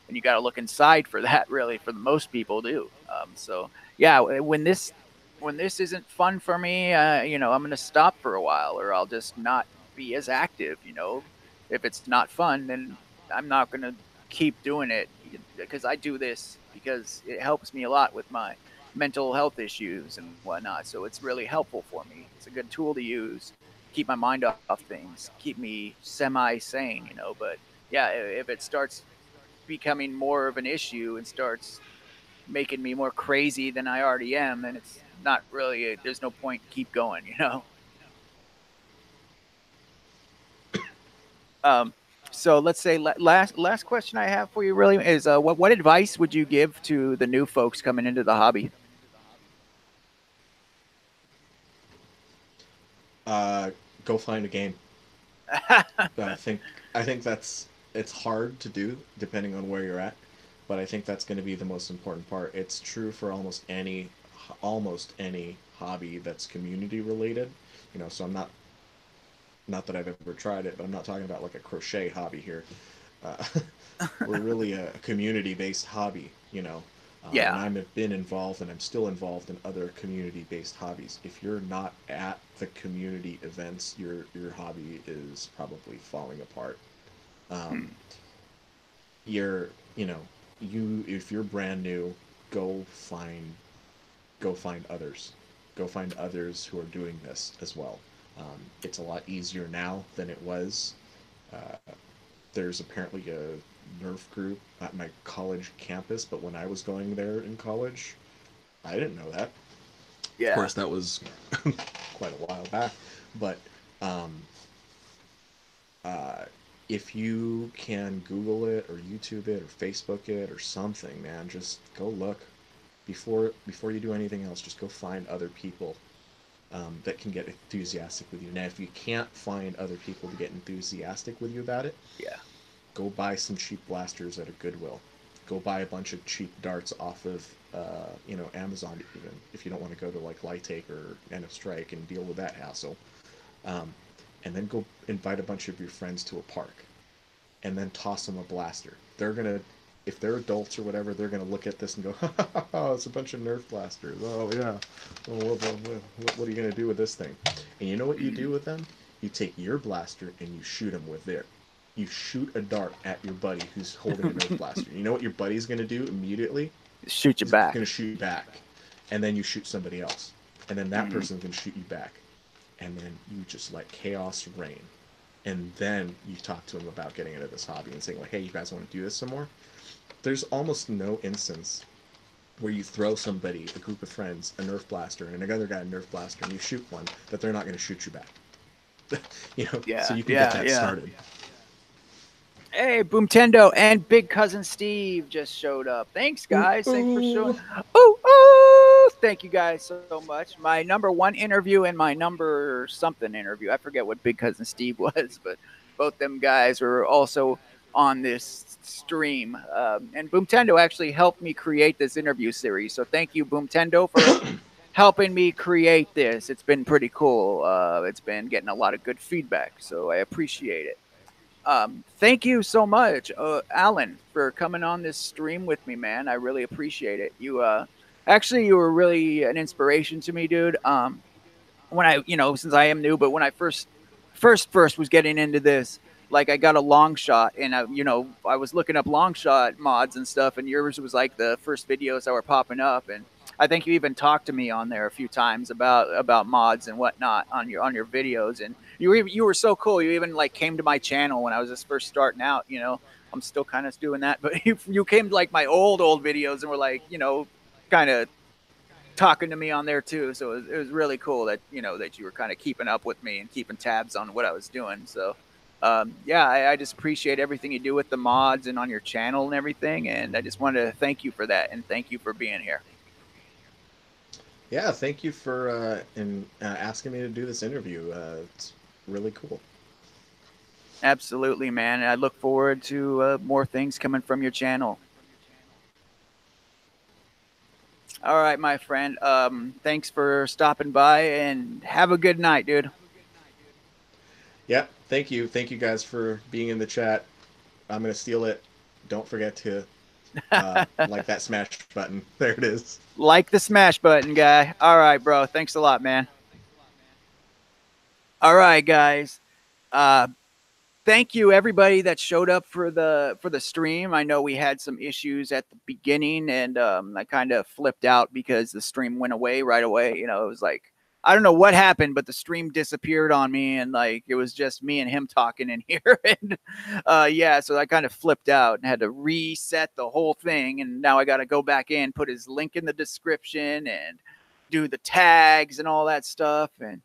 And you got to look inside for that, really, for most people do. So yeah, when this isn't fun for me, you know, I'm going to stop for a while, or I'll just not be as active, you know. If it's not fun, then I'm not going to keep doing it, because I do this because it helps me a lot with my mental health issues and whatnot. So it's really helpful for me. It's a good tool to use, keep my mind off things, keep me semi sane, you know. But yeah, if it starts becoming more of an issue and starts making me more crazy than I already am, then it's not really, there's no point to keep going, you know. Um, so let's say last question I have for you really is what advice would you give to the new folks coming into the hobby? Uh, Go find a game. I think that's it's hard to do depending on where you're at, but I think that's going to be the most important part. It's true for almost any hobby that's community related. You know, so I'm not that I've ever tried it, but I'm not talking about like a crochet hobby here. Uh, we're really a community based hobby, you know. And Yeah. I've been involved and I'm still involved in other community based hobbies. If you're not at the community events, your hobby is probably falling apart. Um, Hmm. you're you know you if you're brand new, go find go find others. Go find others who are doing this as well. It's a lot easier now than it was. Uh, there's apparently a Nerf group at my college campus, but when I was going there in college, I didn't know that. Of Yeah. course, that was quite a while back, but um, uh, if you can Google it or YouTube it or Facebook it or something, man, just go look before you do anything else. Just go find other people that can get enthusiastic with you. Now, if you can't find other people to get enthusiastic with you about it, Yeah. go buy some cheap blasters at a Goodwill. Go buy a bunch of cheap darts off of Amazon, even if you don't want to go to like Lightake or End of Strike and deal with that hassle. Um, and then go invite a bunch of your friends to a park, and then toss them a blaster. They're gonna, if they're adults or whatever, they're gonna look at this and go, ha ha ha, ha, it's a bunch of Nerf blasters. Oh yeah, what are you gonna do with this thing? And you know what you Hmm. do with them? You take your blaster and you shoot them with their. You shoot a dart at your buddy who's holding a Nerf blaster. You know what your buddy's gonna do immediately? Shoot you He's gonna back. shoot back, and then you shoot somebody else, and then that Hmm. person's gonna shoot you back, and then you just let chaos reign. And then you talk to them about getting into this hobby and saying like, hey, you guys want to do this some more? There's almost no instance where you throw somebody, a group of friends, a Nerf blaster, and another guy a Nerf blaster, and you shoot one that they're not going to shoot you back. So Yeah. you can get Yeah. that Yeah. started. Hey, Boomtendo and Big Cousin Steve just showed up. Thanks, Ooh, guys. Thanks for showing. ooh. Oh, oh! Thank you guys so much. My number one interview and my number something interview. I forget what Big Cousin Steve was, but both them guys were also on this stream. And Boomtendo actually helped me create this interview series. So thank you, Boomtendo, for helping me create this. It's been pretty cool. It's been getting a lot of good feedback, so I appreciate it. Thank you so much, Alan, for coming on this stream with me, man. I really appreciate it. Actually, you were really an inspiration to me, dude. When I, you know, since I am new, but when I first was getting into this, like I got a long shot, and I was looking up long shot mods and stuff, and yours was like the first videos that were popping up, and I think you even talked to me on there a few times about mods and whatnot on your videos, and you were so cool. You even like came to my channel when I was just first starting out. You know, I'm still kind of doing that, but you came to like my old videos and were like, kind of talking to me on there too. So it was really cool that that you were kind of keeping up with me and keeping tabs on what I was doing. So yeah, I just appreciate everything you do with the mods and on your channel and everything. And I just wanted to thank you for that and thank you for being here. Yeah, thank you for asking me to do this interview. It's really cool. Absolutely, man. And I look forward to more things coming from your channel. All right, my friend. Thanks for stopping by and have a good night, dude. Yeah, thank you guys for being in the chat. I'm gonna steal it. Don't forget to like that smash button. There it is. Like the smash button, guy. All right, bro. Thanks a lot, man. All right, guys. Uh, thank you everybody that showed up for the stream. I know we had some issues at the beginning, and I kind of flipped out because the stream went away right away. You know, it was like I don't know what happened, but the stream disappeared on me, and like it was just me and him talking in here. And yeah, so I kind of flipped out and had to reset the whole thing, and now I got to go back in, put his link in the description, and do the tags and all that stuff, and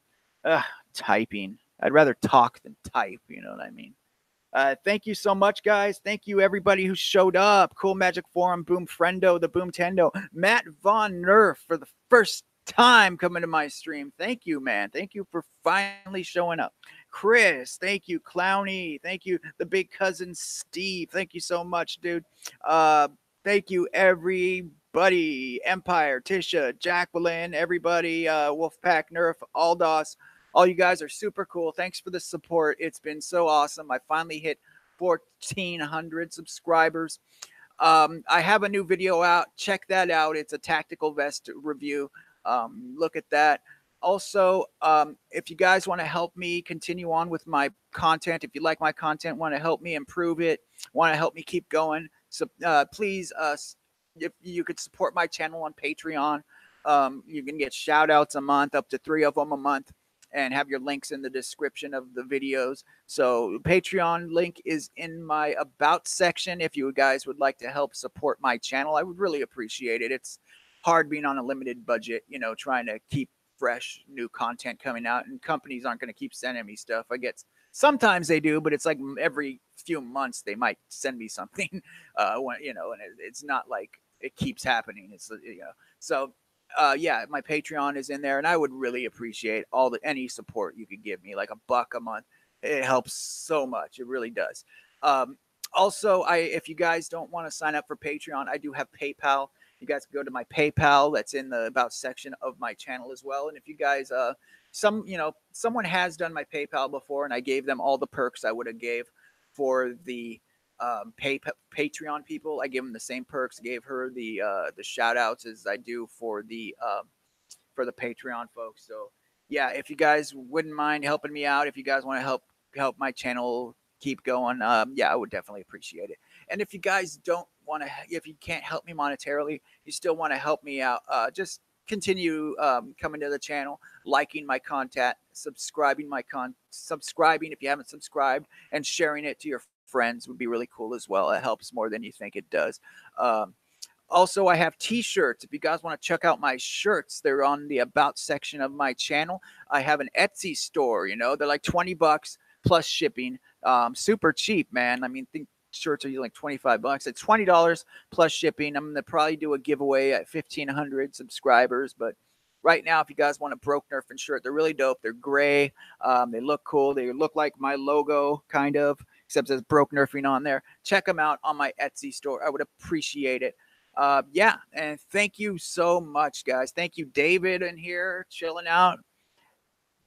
typing. I'd rather talk than type. You know what I mean? Thank you so much, guys. Thank you, everybody who showed up. Cool Magic Forum, Boom Friendo, the Boom Tendo, Matt Von Nerf for the first time coming to my stream. Thank you, man. Thank you for finally showing up. Chris, thank you. Clowny, thank you. The big cousin Steve, thank you so much, dude. Thank you, everybody. Empire, Tisha, Jacqueline, everybody. Wolfpack, Nerf, Aldos. All you guys are super cool. Thanks for the support. It's been so awesome. I finally hit 1,400 subscribers. I have a new video out. Check that out. It's a tactical vest review. Look at that. Also, if you guys want to help me continue on with my content, if you like my content, want to help me improve it, want to help me keep going, so please, if you could support my channel on Patreon, you can get shout outs a month, up to 3 of them a month, and have your links in the description of the videos. So Patreon link is in my about section. If you guys would like to help support my channel, I would really appreciate it. It's hard being on a limited budget, you know, trying to keep fresh new content coming out, and companies aren't going to keep sending me stuff. I get sometimes they do, but it's like every few months they might send me something, when, you know, and it's not like it keeps happening. It's, you know, so yeah, my Patreon is in there, and I would really appreciate any support you could give me, like $1 a month. It helps so much. It really does. Also, if you guys don't want to sign up for Patreon, I do have PayPal. You guys can go to my PayPal. That's in the about section of my channel as well. And if you guys, someone has done my PayPal before, and I gave them all the perks I would have gave for the Patreon people. I give them the same perks. Gave her the shout outs as I do for the Patreon folks. So yeah, if you guys wouldn't mind helping me out, if you guys want to help my channel keep going, yeah, I would definitely appreciate it. And if you guys don't want to, if you can't help me monetarily, you still want to help me out, just continue coming to the channel, liking my content, subscribing if you haven't subscribed, and sharing it to your friends would be really cool as well. It helps more than you think it does. Also, I have t-shirts. If you guys want to check out my shirts, they're on the about section of my channel. I have an Etsy store. You know, they're like $20 plus shipping. Super cheap, man. I mean, think shirts are like $25. It's $20 plus shipping. I'm gonna probably do a giveaway at 1,500 subscribers, but right now, if you guys want a Broke Nerfing shirt, they're really dope. They're gray. They look cool. They look like my logo, kind of, except there's Broke Nerfing on there. Check them out on my Etsy store. I would appreciate it. Yeah, and thank you so much, guys. Thank you, David, in here chilling out.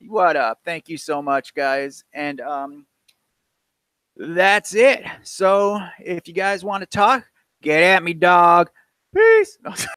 What up? Thank you so much, guys. And that's it. So if you guys want to talk, get at me, dog. Peace.